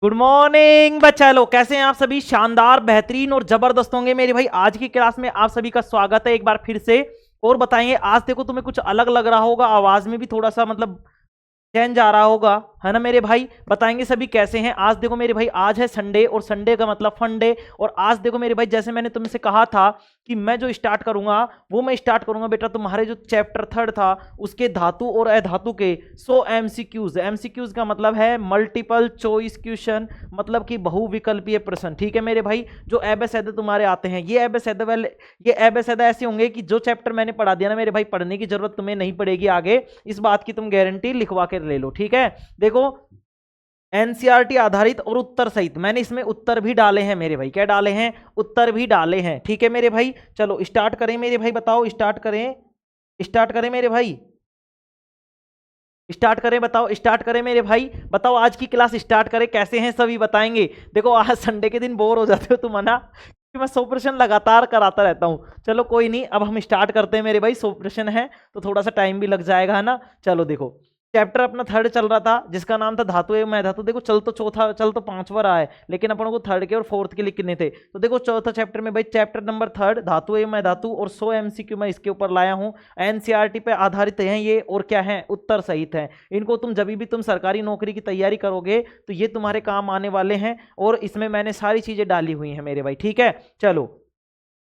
Good morning बच्चा लोग, कैसे हैं आप सभी? शानदार, बेहतरीन और जबरदस्त होंगे मेरे भाई। आज की क्लास में आप सभी का स्वागत है एक बार फिर से। और बताइए, आज देखो तुम्हें कुछ अलग लग रहा होगा, आवाज में भी थोड़ा सा मतलब चेंज आ रहा होगा, है ना मेरे भाई? बताएंगे सभी कैसे हैं। आज देखो मेरे भाई, आज है संडे और संडे का मतलब फन डे। और आज देखो मेरे भाई, जैसे मैंने तुमसे कहा था कि मैं जो स्टार्ट करूंगा वो मैं स्टार्ट करूंगा बेटा तुम्हारे जो चैप्टर 3 था उसके धातु और अधातु के 100 एमसीक्यूज। एमसीक्यूज का मतलब है मल्टीपल चॉइस क्वेश्चन, मतलब कि बहुविकल्पीय प्रश्न। ठीक है मेरे भाई, जो एबेसेद तुम्हारे आते हैं, ये एबेसेद वाले, ये एबेसेद ऐसे होंगे कि जो चैप्टर मैंने पढ़ा दिया ना मेरे भाई, पढ़ने की जरूरत तुम्हें नहीं पड़ेगी आगे, इस बात की तुम गारंटी लिखवा के ले लो। ठीक है, देखो एनसीईआरटी आधारित और उत्तर सहित, मैंने इसमें उत्तर भी डाले हैं मेरे भाई। क्या डाले हैं? उत्तर भी डाले हैं। ठीक है मेरे भाई, चलो स्टार्ट करें मेरे भाई। बताओ, स्टार्ट करें, स्टार्ट करें मेरे भाई, स्टार्ट करें। बताओ, स्टार्ट करें मेरे भाई। बताओ आज की क्लास स्टार्ट करें, कैसे हैं सभी बताएंगे। देखो आज संडे के दिन बोर हो जाते हो तुम, है ना, कि मैं 100% लगातार कराता रहता हूं। चलो कोई नहीं, अब हम स्टार्ट करते हैं मेरे भाई। 100% है तो थोड़ा सा टाइम भी लग जाएगा, है ना। चलो देखो, चैप्टर अपना थर्ड चल रहा था जिसका नाम था धातु एवं अधातु। देखो चल तो चौथा, चल तो पांचवा रहा है, लेकिन अपन को थर्ड के और फोर्थ के लिखने थे। तो देखो चौथा चैप्टर में भाई, चैप्टर नंबर 3 धातु एवं अधातु, और 100 एमसीक्यू मैं इसके ऊपर लाया हूं। एनसीईआरटी पे आधारित हैं ये, और क्या है, उत्तर सहित है। इनको तुम जब भी तुम सरकारी नौकरी की तैयारी करोगे तो ये तुम्हारे काम आने वाले हैं, और इसमें मैंने सारी चीजें डाली हुई हैं मेरे भाई। ठीक है, चलो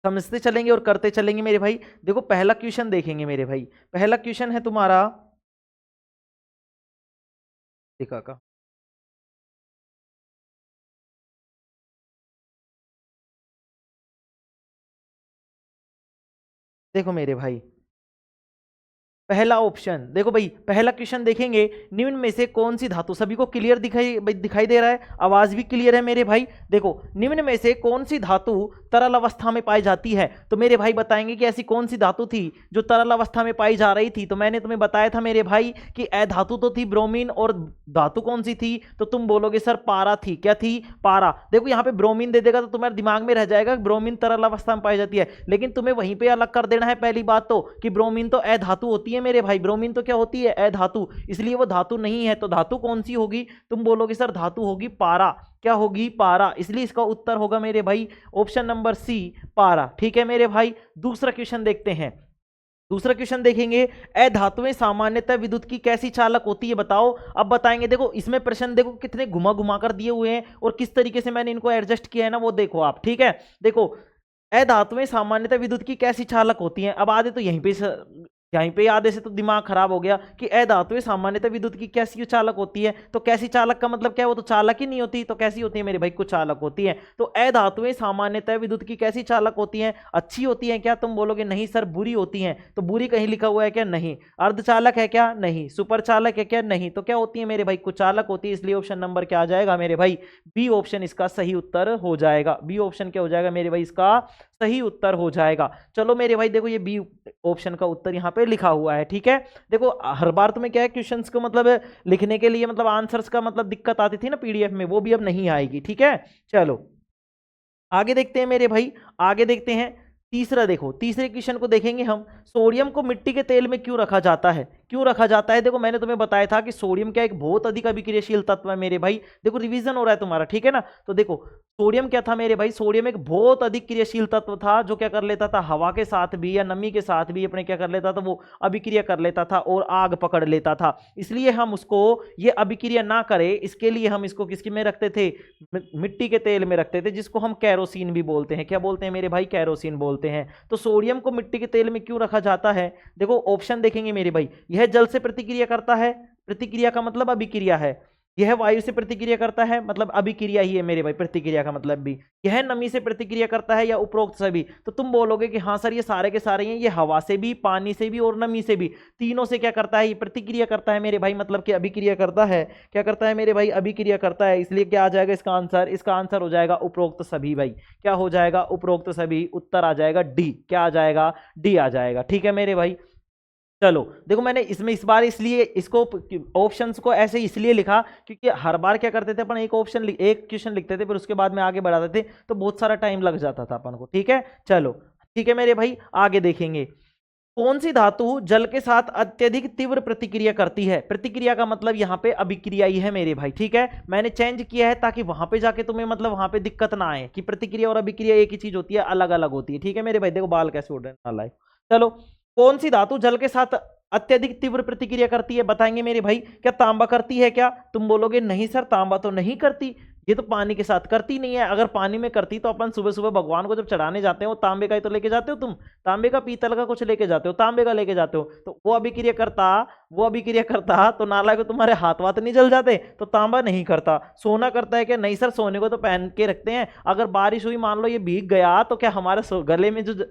समझते चलेंगे और करते चलेंगे मेरे भाई। देखो पहला क्वेश्चन देखेंगे मेरे भाई। पहला क्वेश्चन है तुम्हारा, देखा का, देखो मेरे भाई, पहला ऑप्शन देखो भाई, पहला क्वेश्चन देखेंगे, निम्न में से कौन सी धातु, सभी को क्लियर दिखाई दे रहा है, आवाज भी क्लियर है मेरे भाई। देखो निम्न में से कौन सी धातु तरल अवस्था में पाई जाती है। तो मेरे भाई बताएंगे कि ऐसी कौन सी धातु थी जो तरल अवस्था में पाई जा रही थी। तो मैंने तुम्हें बताया था मेरे भाई कि अधातु तो थी ब्रोमीन, और धातु कौन सी थी, तो तुम बोलोगे सर पारा थी। क्या थी? पारा। देखो यहाँ पे ब्रोमीन दे देगा तो तुम्हारे दिमाग में रह जाएगा ब्रोमीन तरल अवस्था में पाई जाती है, लेकिन तुम्हें वहीं पे अलग कर देना है पहली बात तो, कि ब्रोमीन तो अधातु होती है मेरे भाई। ब्रोमीन तो क्या होती है? अधातु, इसलिए वो धातु नहीं है। तो धातु कौन सी होगी? तुम बोलोगे सर धातु होगी पारा। क्या होगी? पारा। इसलिए इसका उत्तर होगा मेरे भाई ऑप्शन नंबर सी, पारा। ठीक है मेरे भाई, दूसरा क्वेश्चन देखते हैं। दूसरा क्वेश्चन देखेंगे, अधातुएं सामान्यतः विद्युत की कैसी चालक होती है बताओ। अब बताएंगे, देखो इसमें प्रश्न देखो कितने घुमा घुमा कर दिए हुए हैं, और किस तरीके से मैंने इनको एडजस्ट किया है ना, वो देखो आप। ठीक है, देखो अधातुएं सामान्यतः विद्युत की कैसी चालक होती हैं। अब आधे तो यहीं पे आधे से तो दिमाग खराब हो गया कि अधातुएं सामान्यतः विद्युत की कैसी चालक होती है। तो कैसी चालक का मतलब क्या है? वो तो चालक ही नहीं होती, तो कैसी होती है मेरे भाई? कुछ चालक होती है। तो अधातुएं सामान्यतः विद्युत की कैसी चालक होती हैं? अच्छी होती हैं क्या? तुम बोलोगे नहीं सर बुरी होती हैं। तो बुरी कहीं लिखा हुआ है क्या? नहीं। अर्धचालक है क्या? नहीं। सुपर चालक है क्या? नहीं। तो क्या होती है मेरे भाई? कुछ चालक होती है। इसलिए ऑप्शन नंबर क्या आ जाएगा मेरे भाई? बी ऑप्शन इसका सही उत्तर हो जाएगा। बी ऑप्शन क्या हो जाएगा मेरे भाई? इसका सही उत्तर हो जाएगा। चलो मेरे भाई देखो, ये बी ऑप्शन का उत्तर यहाँ पे लिखा हुआ है। ठीक है, देखो हर बार तुम्हें क्या है, क्वेश्चंस को मतलब लिखने के लिए मतलब आंसर्स का मतलब दिक्कत आती थी ना पीडीएफ में, वो भी अब नहीं आएगी। ठीक है, चलो आगे देखते हैं मेरे भाई, आगे देखते हैं। तीसरा देखो, तीसरे क्वेश्चन को देखेंगे हम, सोडियम को मिट्टी के तेल में क्यों रखा जाता है? क्यों रखा जाता है? देखो मैंने तुम्हें बताया था कि सोडियम क्या एक बहुत अधिक अभिक्रियाशील तत्व है मेरे भाई। देखो रिवीजन हो रहा है तुम्हारा, ठीक है ना। तो देखो सोडियम क्या था मेरे भाई? सोडियम एक बहुत अधिक क्रियाशील तत्व था, जो क्या कर लेता था, हवा के साथ भी या नमी के साथ भी अपने क्या कर लेता था, वो अभिक्रिया कर लेता था और आग पकड़ लेता था। इसलिए हम उसको ये अभिक्रिया ना करे, इसके लिए हम इसको किसकी में रखते थे? मिट्टी के तेल में रखते थे, जिसको हम कैरोसिन भी बोलते हैं। क्या बोलते हैं मेरे भाई? कैरोसिन बोलते हैं। तो सोडियम को मिट्टी के तेल में क्यों रखा जाता है? देखो ऑप्शन देखेंगे मेरे भाई, यह जल से प्रतिक्रिया करता है, प्रतिक्रिया का मतलब अभिक्रिया है। यह वायु से प्रतिक्रिया करता है, मतलब अभिक्रिया ही है मेरे भाई, प्रतिक्रिया का मतलब भी। यह नमी से प्रतिक्रिया करता है, या उपरोक्त सभी। तो तुम बोलोगे कि हाँ सर ये सारे के सारे हैं, ये हवा से भी, पानी से भी और नमी से भी, तीनों से क्या करता है? ये प्रतिक्रिया करता है मेरे भाई, मतलब कि अभिक्रिया करता है। क्या करता है मेरे भाई? अभिक्रिया करता है। इसलिए क्या आ जाएगा इसका आंसर? इसका आंसर हो जाएगा उपरोक्त सभी भाई। क्या हो जाएगा? उपरोक्त सभी। उत्तर आ जाएगा डी। क्या आ जाएगा? डी आ जाएगा। ठीक है मेरे भाई, चलो देखो मैंने इसमें इस बार इसलिए इसको ऑप्शंस को ऐसे इसलिए लिखा, क्योंकि हर बार क्या करते थे अपन, एक ऑप्शन एक क्वेश्चन लिखते थे, फिर उसके बाद में आगे बढ़ाते थे, तो बहुत सारा टाइम लग जाता था अपन को। ठीक है, चलो ठीक है मेरे भाई, आगे देखेंगे। कौन सी धातु जल के साथ अत्यधिक तीव्र प्रतिक्रिया करती है? प्रतिक्रिया का मतलब यहाँ पे अभिक्रिया ही है मेरे भाई, ठीक है। मैंने चेंज किया है ताकि वहां पे जाके तुम्हें मतलब वहां पे दिक्कत ना आए कि प्रतिक्रिया और अभिक्रिया एक ही चीज होती है, अलग अलग होती है, ठीक है मेरे भाई। देखो बाल कैसे उड़ रहे हैं नालायक। चलो, कौन सी धातु जल के साथ अत्यधिक तीव्र प्रतिक्रिया करती है? बताएंगे मेरे भाई। क्या तांबा करती है क्या? तुम बोलोगे नहीं सर, तांबा तो नहीं करती, ये तो पानी के साथ करती नहीं है। अगर पानी में करती तो अपन सुबह सुबह भगवान को जब चढ़ाने जाते हो तांबे का ही तो लेके जाते हो तुम, तांबे का पीतल का कुछ लेके जाते हो, तांबे का लेके जाते हो, तो वो अभिक्रिया करता तो नाला को तुम्हारे हाथ वाथ नहीं जल जाते? तो तांबा नहीं करता। सोना करता है क्या? नहीं सर, सोने को तो पहन के रखते हैं, अगर बारिश हुई मान लो ये भीग गया तो क्या हमारे गले में जो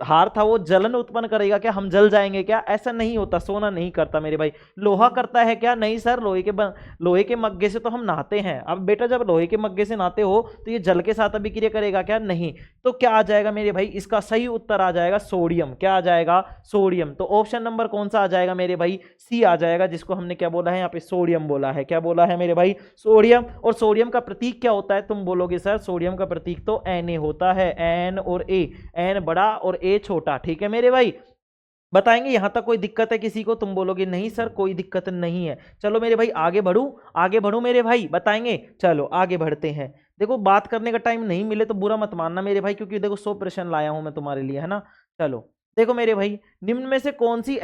हार था वो जलन उत्पन्न करेगा क्या? हम जल जाएंगे क्या? ऐसा नहीं होता, सोना नहीं करता मेरे भाई। लोहा करता है क्या? नहीं सर, लोहे के मग्गे से तो हम नहाते हैं। अब बेटा जब लोहे के मग्गे से नहाते हो तो ये जल के साथ अभिक्रिया करेगा क्या? नहीं। तो क्या आ जाएगा मेरे भाई? इसका सही उत्तर आ जाएगा सोडियम। क्या आ जाएगा? सोडियम। तो ऑप्शन नंबर कौन सा आ जाएगा मेरे भाई? सी आ जाएगा, जिसको हमने क्या बोला है यहाँ पे? सोडियम बोला है। क्या बोला है मेरे भाई? सोडियम। और सोडियम का प्रतीक क्या होता है? तुम बोलोगे सर सोडियम का प्रतीक तो Na होता है, एन और ए, एन बड़ा और ए छोटा, ठीक है मेरे भाई। बताएंगे यहां तक कोई दिक्कत है किसी को? तुम बोलोगे नहीं सर कोई दिक्कत नहीं है। चलो मेरे भाई आगे बढ़ू मेरे भाई, बताएंगे। चलो आगे बढ़ते हैं। देखो बात करने का टाइम नहीं मिले तो बुरा मत मानना मेरे भाई, क्योंकि देखो 100 प्रश्न लाया हूं मैं तुम्हारे लिए, है ना। चलो देखो मेरे भाई, निम्न में से कौन सी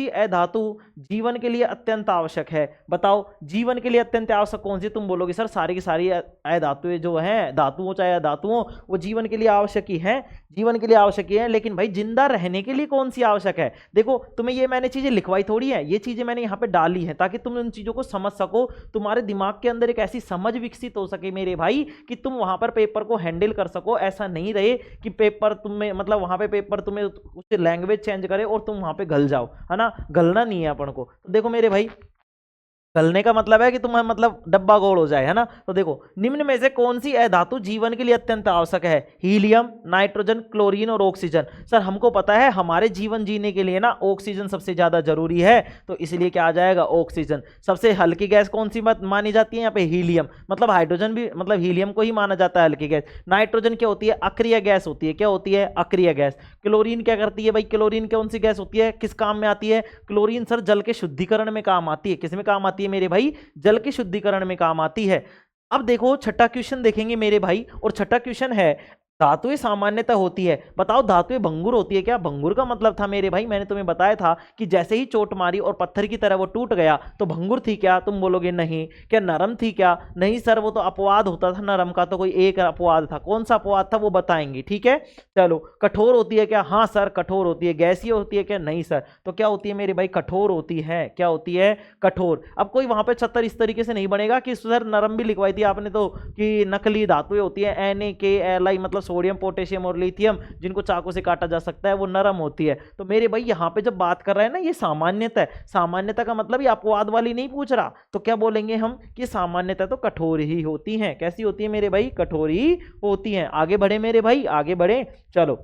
अधातु जीवन के लिए अत्यंत आवश्यक है? बताओ जीवन के लिए अत्यंत आवश्यक कौन सी? तुम बोलोगे सर सारी की सारी अधातुएं जो हैं, धातुओं चाहे अधातुओं, वो जीवन के लिए आवश्यक ही है, जीवन के लिए आवश्यक ही है। लेकिन भाई जिंदा रहने के लिए कौन सी आवश्यक है? देखो तुम्हें ये मैंने चीजें लिखवाई थोड़ी है, ये चीजें मैंने यहाँ पे डाली है ताकि तुम उन चीजों को समझ सको, तुम्हारे दिमाग के अंदर एक ऐसी समझ विकसित हो सके मेरे भाई कि तुम वहां पर पेपर को हैंडल कर सको। ऐसा नहीं रहे कि पेपर तुम्हें मतलब वहां पे पेपर तुम्हें उससे लैंग्वेज चेंज करे और तुम वहां पे गल जाओ, है ना। गलना नहीं है अपन को। तो देखो मेरे भाई, गलने का मतलब है कि तुम्हें मतलब डब्बा गोल हो जाए, है ना। तो देखो निम्न में से कौन सी अधातु जीवन के लिए अत्यंत आवश्यक है? हीलियम, नाइट्रोजन, क्लोरीन और ऑक्सीजन। सर हमको पता है हमारे जीवन जीने के लिए ना ऑक्सीजन सबसे ज्यादा जरूरी है, तो इसलिए क्या आ जाएगा? ऑक्सीजन। सबसे हल्की गैस कौन सी मानी जाती है यहाँ पे? हीलियम। मतलब हाइड्रोजन भी मतलब हीलियम को ही माना जाता है हल्की गैस। नाइट्रोजन क्या होती है? अक्रिय गैस होती है। क्या होती है? अक्रिय गैस। क्लोरीन क्या करती है भाई? क्लोरीन कौन सी गैस होती है? किस काम में आती है? क्लोरीन सर जल के शुद्धिकरण में काम आती है। किस में काम आती है मेरे भाई? जल के शुद्धिकरण में काम आती है। अब देखो छठा क्वेश्चन देखेंगे मेरे भाई, और छठा क्वेश्चन है धातुएं सामान्यतः होती है। बताओ धातुएं भंगुर होती है क्या? भंगुर का मतलब था मेरे भाई, मैंने तुम्हें बताया था कि जैसे ही चोट मारी और पत्थर की तरह वो टूट गया तो भंगुर थी क्या? तुम बोलोगे नहीं। क्या नरम थी क्या? नहीं सर, वो तो अपवाद होता था, नरम का तो कोई एक अपवाद था। कौन सा अपवाद था वो बताएंगे, ठीक है। चलो कठोर होती है क्या? हाँ सर कठोर होती है। गैसीय होती है क्या? नहीं सर। तो क्या होती है मेरे भाई? कठोर होती है। क्या होती है? कठोर। अब कोई वहां पे 76 इस तरीके से नहीं बनेगा कि सर नरम भी लिखवाई थी आपने तो कि नकली धातुएं होती है NaKLi, मतलब सोडियम, पोटेशियम और लिथियम, जिनको चाकू से काटा जा सकता है, वो नरम होती है। तो मेरे भाई यहाँ पे जब बात कर रहे हैं ना, ये सामान्यता है। सामान्यता का मतलब ये अपवाद वाली नहीं पूछ रहा, तो क्या बोलेंगे हम कि सामान्यता तो कठोर ही होती है। कैसी होती है मेरे भाई? कठोर ही होती है। आगे बढ़े मेरे भाई, आगे बढ़े। चलो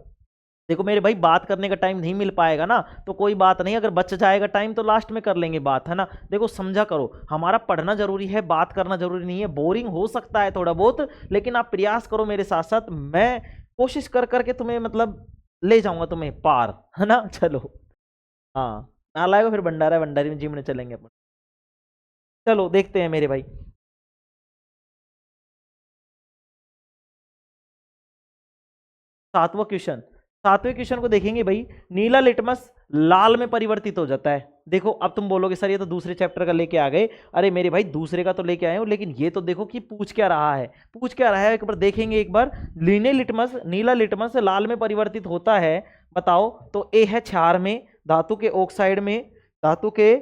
देखो मेरे भाई, बात करने का टाइम नहीं मिल पाएगा ना तो कोई बात नहीं, अगर बच जाएगा टाइम तो लास्ट में कर लेंगे बात, है ना। देखो समझा करो, हमारा पढ़ना जरूरी है, बात करना जरूरी नहीं है। बोरिंग हो सकता है थोड़ा बहुत, लेकिन आप प्रयास करो मेरे साथ साथ, मैं कोशिश कर करके तुम्हें मतलब ले जाऊंगा तुम्हें पार, है ना। चलो हाँ, ना लाएगा फिर भंडारा भंडारी में जिमने चलेंगे अपन। चलो देखते हैं मेरे भाई, सातवें क्वेश्चन को देखेंगे भाई। नीला लिटमस लाल में परिवर्तित हो जाता है। देखो अब तुम बोलोगे सर ये तो दूसरे चैप्टर का लेके आ गए। अरे मेरे भाई दूसरे का तो लेके आए हो, लेकिन ये तो देखो कि पूछ क्या रहा है, एक बार देखेंगे। एक बार नीला लिटमस लाल में परिवर्तित होता है। बताओ तो ए है क्षार में, धातु के ऑक्साइड में, धातु के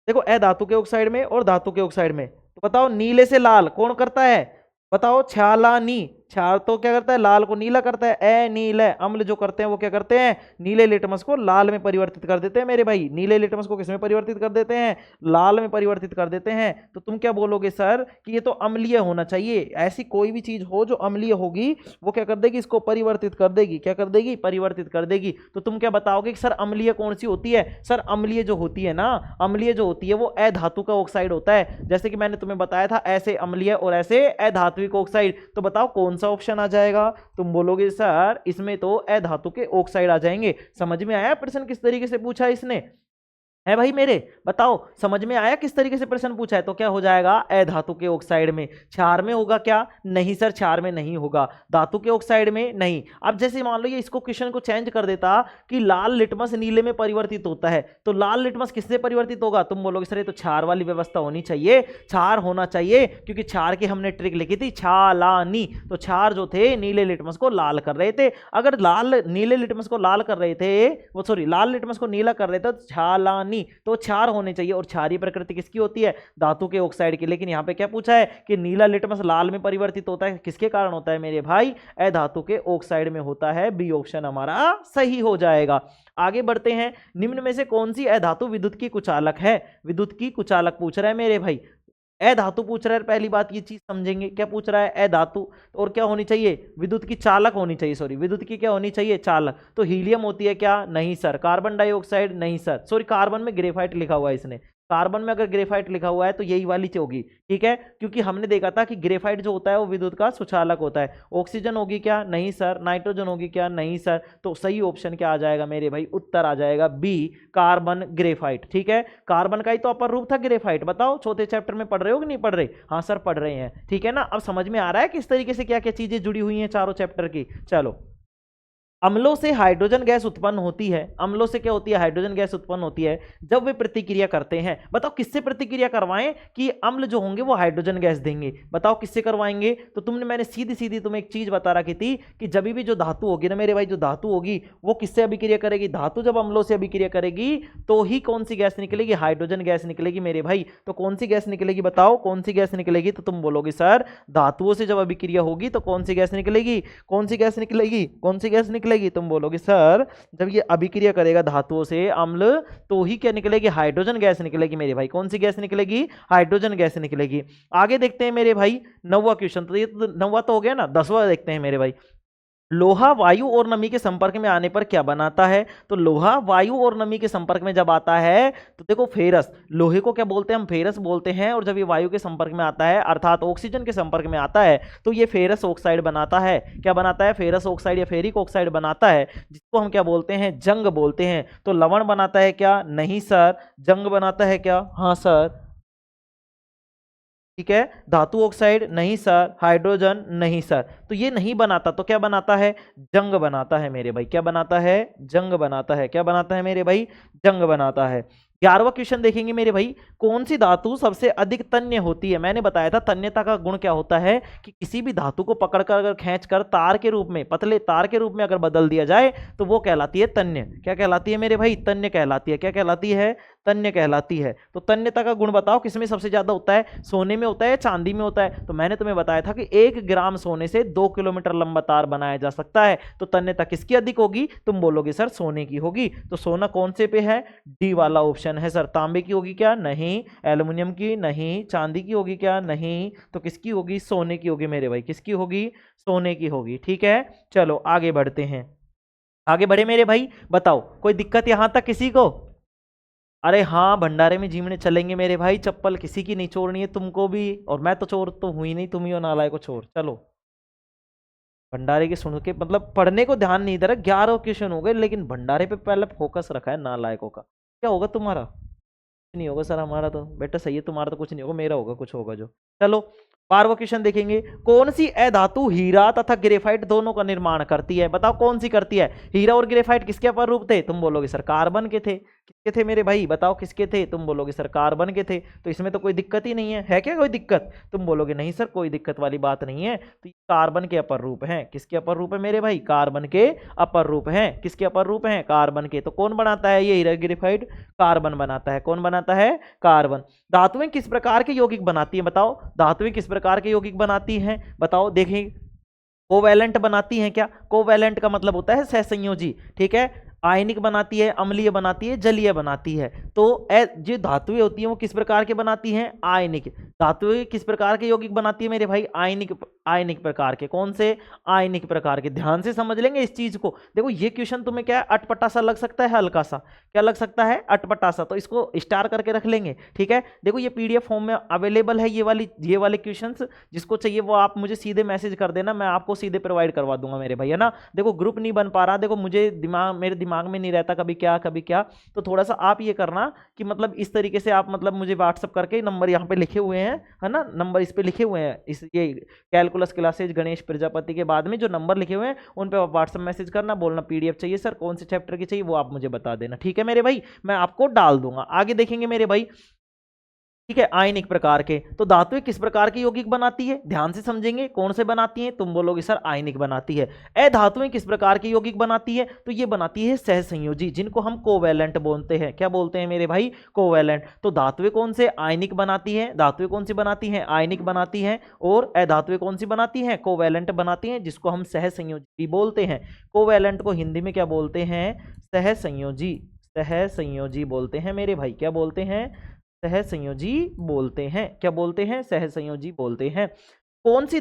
देखो अधातु के ऑक्साइड में और धातु के ऑक्साइड में। तो बताओ नीले से लाल कौन करता है? बताओ छालानी। क्षार तो क्या करता है? लाल को नीला करता है। नील अम्ल जो करते हैं वो क्या करते हैं? नीले लिटमस को लाल में परिवर्तित कर देते हैं मेरे भाई। नीले लिटमस को किस में परिवर्तित कर देते हैं? लाल में परिवर्तित कर देते हैं। तो तुम क्या बोलोगे सर कि ये तो अम्लीय होना चाहिए। ऐसी कोई भी चीज हो जो अम्लीय होगी वो क्या कर देगी? इसको परिवर्तित कर देगी। क्या कर देगी? परिवर्तित कर देगी। तो तुम क्या बताओगे कि सर अम्लीय कौन सी होती है? सर अम्लीय जो होती है ना, अम्लीय जो होती है वो अधातु का ऑक्साइड होता है। जैसे कि मैंने तुम्हें बताया था, ऐसे अम्लीय और ऐसे अधात्विक ऑक्साइड। तो बताओ कौन कौन सा ऑप्शन आ जाएगा? तुम बोलोगे सर इसमें तो अधातु के ऑक्साइड आ जाएंगे। समझ में आया प्रश्न किस तरीके से पूछा इसने? है भाई मेरे, बताओ समझ में आया किस तरीके से प्रश्न पूछा है? तो क्या हो जाएगा? अधातु के ऑक्साइड में। क्षार में होगा क्या? नहीं सर, क्षार में नहीं होगा। धातु के ऑक्साइड में नहीं। अब जैसे मान लो ये इसको क्वेश्चन को चेंज कर देता कि लाल लिटमस नीले में परिवर्तित होता है, तो लाल लिटमस किससे परिवर्तित होगा? तुम बोलोगे सर ये तो क्षार वाली व्यवस्था होनी चाहिए, क्षार होना चाहिए, क्योंकि क्षार की हमने ट्रिक लिखी थी छालानी। तो क्षार जो थे नीले लिटमस को लाल कर रहे थे। अगर लाल नीले लिटमस को लाल कर रहे थे, वो सॉरी लाल लिटमस को नीला कर रहे थे, तो छालानी, तो क्षार होने चाहिए। और क्षारीय प्रकृति किसकी होती है? धातु के ऑक्साइड की। लेकिन यहां पे क्या पूछा है कि नीला लिटमस लाल में परिवर्तित होता है, किसके कारण होता है मेरे भाई? अधातु के ऑक्साइड में होता है। बी ऑप्शन हमारा सही हो जाएगा। आगे बढ़ते हैं। निम्न में से कौन सी अधातु विद्युत की कुचालक है? विद्युत की कुचालक पूछ रहा है मेरे भाई, अधातु पूछ रहा है। पहली बात ये चीज समझेंगे, क्या पूछ रहा है? अधातु। और क्या होनी चाहिए? विद्युत की चालक होनी चाहिए, सॉरी विद्युत की क्या होनी चाहिए? चालक। तो हीलियम होती है क्या? नहीं सर। Carbon dioxide? नहीं सर, सॉरी कार्बन में ग्रेफाइट लिखा हुआ है इसने। कार्बन में अगर ग्रेफाइट लिखा हुआ है तो यही वाली होगी, ठीक है, क्योंकि हमने देखा था कि ग्रेफाइट जो होता है वो विद्युत का सुचालक होता है। ऑक्सीजन होगी क्या? नहीं सर। नाइट्रोजन होगी क्या? नहीं सर। तो सही ऑप्शन क्या आ जाएगा मेरे भाई? उत्तर आ जाएगा बी, कार्बन ग्रेफाइट। ठीक है, कार्बन का ही तो अपर रूप था ग्रेफाइट। बताओ चौथे चैप्टर में पढ़ रहे हो कि नहीं पढ़ रहे? हाँ सर पढ़ रहे हैं, ठीक है ना। अब समझ में आ रहा है किस तरीके से क्या क्या चीजें जुड़ी हुई हैं चारों चैप्टर की। चलो, अम्लों से हाइड्रोजन गैस उत्पन्न होती है। अम्लों से क्या होती है? हाइड्रोजन गैस उत्पन्न होती है जब वे प्रतिक्रिया करते हैं। बताओ किससे प्रतिक्रिया करवाएं कि अम्ल जो होंगे वो हाइड्रोजन गैस देंगे? बताओ किससे करवाएंगे? तो मैंने सीधी सीधी तुम्हें एक चीज बता रखी थी कि जब भी जो धातु होगी ना मेरे भाई, जो धातु होगी वो किससे अभिक्रिया करेगी? धातु जब अम्लों से अभिक्रिया करेगी तो ही कौन सी गैस निकलेगी? हाइड्रोजन गैस निकलेगी मेरे भाई। तो कौन सी गैस निकलेगी? बताओ कौन सी गैस निकलेगी? तो तुम बोलोगे सर धातुओं से जब अभिक्रिया होगी तो कौन सी गैस निकलेगी? कौन सी गैस निकलेगी? कौन सी गैस निकलेगी? तुम बोलोगे सर जब ये अभिक्रिया करेगा धातुओं से अम्ल तो ही क्या निकलेगी? हाइड्रोजन गैस निकलेगी मेरे भाई। कौन सी गैस निकलेगी? हाइड्रोजन गैस निकलेगी। आगे देखते हैं मेरे भाई 9वां क्वेश्चन। तो ये तो 9वां तो हो गया ना, 10वां देखते हैं मेरे भाई। लोहा वायु और नमी के संपर्क में आने पर क्या बनाता है? तो लोहा वायु और नमी के संपर्क में जब आता है तो देखो फेरस, लोहे को क्या बोलते हैं हम? फेरस बोलते हैं। और जब ये वायु के संपर्क में आता है अर्थात ऑक्सीजन के संपर्क में आता है तो ये फेरस ऑक्साइड बनाता है। क्या बनाता है? फेरस ऑक्साइड या फेरिक ऑक्साइड बनाता है, जिसको हम क्या बोलते हैं? जंग बोलते हैं। तो लवण बनाता है क्या? नहीं सर। जंग बनाता है क्या? हाँ सर। ठीक है, धातु ऑक्साइड? नहीं सर। हाइड्रोजन? नहीं सर। तो ये नहीं बनाता, तो क्या बनाता है? जंग बनाता है मेरे भाई। क्या बनाता है? जंग बनाता है। क्या बनाता है मेरे भाई? जंग बनाता है। 11वां क्वेश्चन देखेंगे मेरे भाई। कौन सी धातु सबसे अधिक तन्य होती है? मैंने बताया था तन्यता का गुण क्या होता है कि किसी भी धातु को पकड़कर अगर खींचकर तार के रूप में, पतले तार के रूप में अगर बदल दिया जाए तो वो कहलाती है तन्य। क्या कहलाती है मेरे भाई? तन्य कहलाती है। क्या कहलाती है? तन्य कहलाती है। तो तन्यता का गुण बताओ किसमें सबसे ज्यादा होता है? सोने में होता है, चांदी में होता है? तो मैंने तुम्हें बताया था कि 1 ग्राम सोने से 2 किलोमीटर लंबा तार बनाया जा सकता है। तो तन्यता किसकी अधिक होगी? तुम बोलोगे सर सोने की होगी। तो सोना कौन से पे है? डी वाला ऑप्शन है सर। तांबे की होगी क्या? नहीं। एल्युमिनियम की? नहीं। चांदी की होगी क्या? नहीं। तो किसकी होगी? सोने की होगी मेरे भाई। किसकी होगी? सोने की होगी। ठीक है, चलो आगे बढ़ते हैं। आगे बढ़े मेरे भाई। बताओ कोई दिक्कत यहां तक किसी को? अरे हाँ, भंडारे में जीमने चलेंगे मेरे भाई। चप्पल किसी की नहीं छोड़नी है, तुमको भी। और मैं तो चोर तो हुई नहीं, तुम ही हो नालायक को चोर। चलो भंडारे की सुन के मतलब पढ़ने को ध्यान नहीं दे रहा। 11 क्वेश्चन हो गए लेकिन भंडारे पे पहले फोकस रखा है नालायकों का। क्या होगा तुम्हारा? नहीं होगा सर हमारा तो बेटा सही है, तुम्हारा तो कुछ नहीं होगा, मेरा होगा कुछ होगा जो। चलो 12वां क्वेश्चन देखेंगे। कौन सी अधातु हीरा तथा ग्रेफाइट दोनों का निर्माण करती है? बताओ कौन सी करती है? हीरा और ग्रेफाइट किसके अपर रूप थे? तुम बोलोगे सर कार्बन के थे। किसके थे मेरे भाई? बताओ किसके थे? तुम बोलोगे सर कार्बन के थे। तो इसमें तो कोई दिक्कत ही नहीं है। है क्या कोई दिक्कत? तुम बोलोगे नहीं सर कोई दिक्कत वाली बात नहीं है। तो ये कार्बन के अपर रूप हैं। किसके अपर रूप है मेरे भाई? कार्बन के अपर रूप हैं। किसके अपर रूप हैं? कार्बन के। तो कौन बनाता है ये हीरा ग्रेफाइट? कार्बन बनाता है। कौन बनाता है? कार्बन। धातुएं किस प्रकार के यौगिक बनाती हैं? बताओ धातुएं किस प्रकार के यौगिक बनाती हैं? बताओ देखें। कोवैलेंट बनाती हैं क्या? कोवैलेंट का मतलब होता है सहसंयोजी। ठीक है, आयनिक बनाती है, अम्लीय बनाती है, जलीय बनाती है। तो जो धातुएं होती हैं वो किस प्रकार के बनाती हैं? आयनिक। धातुएं किस प्रकार के यौगिक बनाती है मेरे भाई? आयनिक प्रकार के। कौन से? आयनिक प्रकार के। ध्यान से समझ लेंगे इस चीज को। देखो ये क्वेश्चन तुम्हें क्या है, अटपटा सा लग सकता है, हल्का सा। क्या लग सकता है? अटपटा सा। तो इसको स्टार करके रख लेंगे, ठीक है। देखो ये पीडीएफ फॉर्म में अवेलेबल है, ये वाले क्वेश्चंस। जिसको चाहिए वो आप मुझे सीधे मैसेज कर देना, मैं आपको सीधे प्रोवाइड करवा दूंगा मेरे भाई, है ना। देखो ग्रुप नहीं बन पा रहा, देखो मुझे मेरे दिमाग में नहीं रहता, कभी क्या। तो थोड़ा सा आप ये करना कि मतलब इस तरीके से आप मतलब मुझे व्हाट्सअप करके, नंबर यहाँ पे लिखे हुए हैं, है ना, नंबर इस पे लिखे हुए हैं, इस ये कैलकुलस क्लासेज गणेश प्रजापति के बाद में जो नंबर लिखे हुए हैं उन पे व्हाट्सअप मैसेज करना, बोलना पीडीएफ चाहिए सर, कौन से चैप्टर की चाहिए वो आप मुझे बता देना, ठीक है मेरे भाई। मैं आपको डाल दूंगा। आगे देखेंगे मेरे भाई, ठीक है। आयनिक प्रकार के। तो धातुएं किस प्रकार की यौगिक बनाती है? ध्यान से समझेंगे। कौन से बनाती हैं? तुम बोलोगे सर आयनिक बनाती है। अधातुएं किस प्रकार की यौगिक बनाती है? तो ये बनाती है सहसंयोजी, जिनको हम कोवैलेंट बोलते हैं। क्या बोलते हैं मेरे भाई? कोवैलेंट। तो धातुएं कौन से? आयनिक बनाती है। धातुएं कौन सी बनाती हैं? आयनिक बनाती हैं। और अधातुएं कौन सी बनाती हैं? कोवैलेंट बनाती हैं, जिसको हम सहसंयोजी बोलते हैं। कोवैलेंट को हिंदी में क्या बोलते हैं? सहसंयोजी। सहसंयोजी बोलते हैं मेरे भाई। क्या बोलते हैं? सहसंयोजी बोलते हैं। क्या बोलते हैं? सहसंयोजी बोलते हैं। कौन सी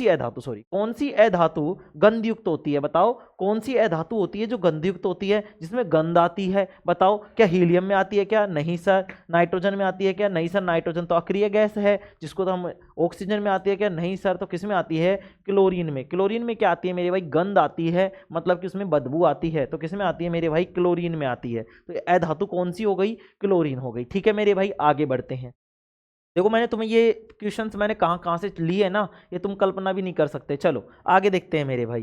अधातु गंधयुक्त होती है? बताओ कौन सी अधातु होती है जो गंधयुक्त होती है, जिसमें गंध आती है? बताओ। क्या हीलियम में आती है क्या? नहीं सर। नाइट्रोजन में आती है क्या? नहीं सर, नाइट्रोजन तो अक्रिय गैस है, जिसको तो हम। ऑक्सीजन में आती है क्या? नहीं सर। तो किस में आती है? क्लोरीन में। क्लोरीन में क्या आती है मेरे भाई? गंध आती है, मतलब कि उसमें बदबू आती है। तो किस में आती है मेरे भाई? क्लोरीन में आती है। तो अधातु कौन सी हो गई? क्लोरीन हो गई, ठीक है मेरे भाई। आगे बढ़ते हैं। देखो मैंने तुम्हें ये क्वेश्चंस मैंने कहाँ कहाँ से लिए ना, ये तुम कल्पना भी नहीं कर सकते। चलो आगे देखते हैं मेरे भाई।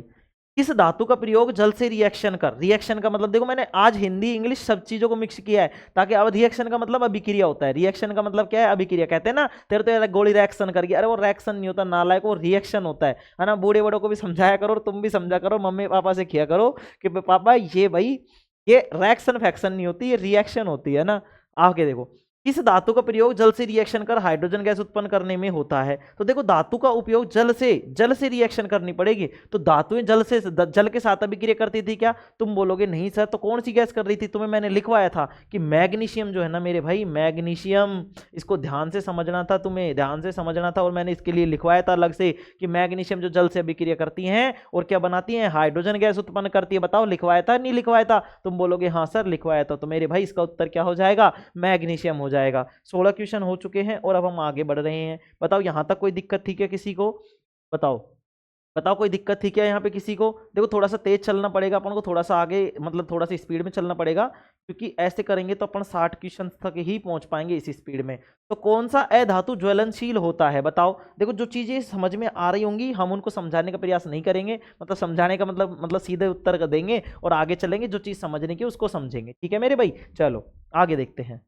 किस धातु का प्रयोग जल से रिएक्शन कर? रिएक्शन का मतलब देखो मैंने आज हिंदी इंग्लिश सब चीजों को मिक्स किया है, ताकि अब रिएक्शन का मतलब अभिक्रिया होता है। रिएक्शन का मतलब क्या है? अभिक्रिया। कहते हैं ना तेरे तो यार गोली रिएक्शन कर गई, अरे वो रिएक्शन नहीं होता नालायक, वो रिएक्शन होता है ना। बूढ़े बड़ों को भी समझाया करो और तुम भी समझा करो, मम्मी पापा से किया करो कि पापा ये भाई ये रिएक्शन फैक्शन नहीं होती, ये रिएक्शन होती है ना। आगे देखो, किस धातु का प्रयोग जल से रिएक्शन कर हाइड्रोजन गैस उत्पन्न करने में होता है? तो देखो धातु का उपयोग जल से रिएक्शन करनी पड़ेगी। तो धातुएं जल के साथ अभिक्रिया करती थी क्या? तुम बोलोगे नहीं सर। तो कौन सी गैस कर रही थी? तुम्हें मैंने लिखवाया था कि मैग्नीशियम जो है ना मेरे भाई, मैग्नीशियम। इसको ध्यान से समझना था, तुम्हें ध्यान से समझना था, और मैंने इसके लिए लिखवाया था अलग से कि मैग्नीशियम जो जल से अभिक्रिया करती हैं और क्या बनाती हैं? हाइड्रोजन गैस उत्पन्न करती है। बताओ लिखवाया था नहीं लिखवाया था? तुम बोलोगे हाँ सर लिखवाया था। तो मेरे भाई इसका उत्तर क्या हो जाएगा? मैग्नीशियम हो जाएगा। 16 क्वेश्चन हो चुके हैं और अब हम आगे बढ़ रहे हैं। बताओ यहां तक कोई दिक्कत थी क्या किसी को? बताओ कोई दिक्कत थी क्या यहाँ पे किसी को? देखो थोड़ा सा तेज चलना पड़ेगा अपन को, थोड़ा सा आगे मतलब थोड़ा सा स्पीड में चलना पड़ेगा, क्योंकि ऐसे करेंगे तो अपन 60 क्वेश्चन तक ही पहुंच पाएंगे इस स्पीड में। तो कौन सा अधातु ज्वलनशील होता है? बताओ। देखो जो चीजें समझ में आ रही होंगी हम उनको समझाने का प्रयास नहीं करेंगे, मतलब समझाने का मतलब सीधे उत्तर कर देंगे और आगे चलेंगे, जो चीज समझने की उसको समझेंगे, ठीक है मेरे भाई। चलो आगे देखते हैं।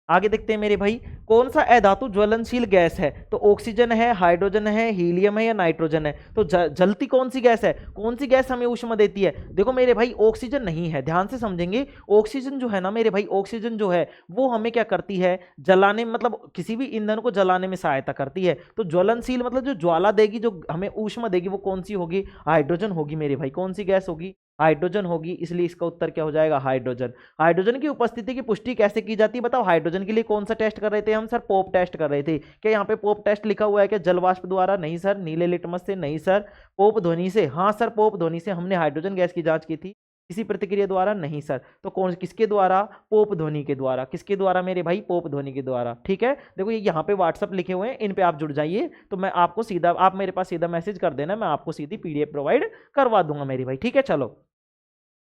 आगे देखते हैं मेरे भाई, कौन सा अधातु ज्वलनशील गैस है? तो ऑक्सीजन है, हाइड्रोजन है, हीलियम है या नाइट्रोजन है? तो जलती कौन सी गैस है? कौन सी गैस हमें ऊष्मा देती है? देखो मेरे भाई ऑक्सीजन नहीं है, ध्यान से समझेंगे। ऑक्सीजन जो है ना मेरे भाई, ऑक्सीजन जो है वो हमें क्या करती है? जलाने, मतलब किसी भी ईंधन को जलाने में सहायता करती है। तो ज्वलनशील मतलब जो ज्वाला देगी, जो हमें ऊष्मा देगी, वो कौन सी होगी? हाइड्रोजन होगी मेरे भाई। कौन सी गैस होगी? हाइड्रोजन होगी। इसलिए इसका उत्तर क्या हो जाएगा? हाइड्रोजन। हाइड्रोजन की उपस्थिति की पुष्टि कैसे की जाती है? बताओ। हाइड्रोजन के लिए कौन सा टेस्ट कर रहे थे हम? सर पोप टेस्ट कर रहे थे। क्या यहाँ पे पोप टेस्ट लिखा हुआ है क्या? जल वाष्प द्वारा? नहीं सर। नीले लिटमस से? नहीं सर। पोप ध्वनि से? हाँ सर, पोप ध्वनि से हमने हाइड्रोजन गैस की जांच की थी। किसी प्रतिक्रिया द्वारा? नहीं सर। तो कौन किसके द्वारा? पोप ध्वनि के द्वारा। किसके द्वारा मेरे भाई? पोप ध्वनि के द्वारा, ठीक है। देखो ये यहाँ पे व्हाट्सअप लिखे हुए हैं, इन पे आप जुड़ जाइए, तो मैं आपको सीधा, आप मेरे पास सीधा मैसेज कर देना, मैं आपको सीधी पीडीएफ प्रोवाइड करवा दूंगा मेरी भाई, ठीक है। चलो,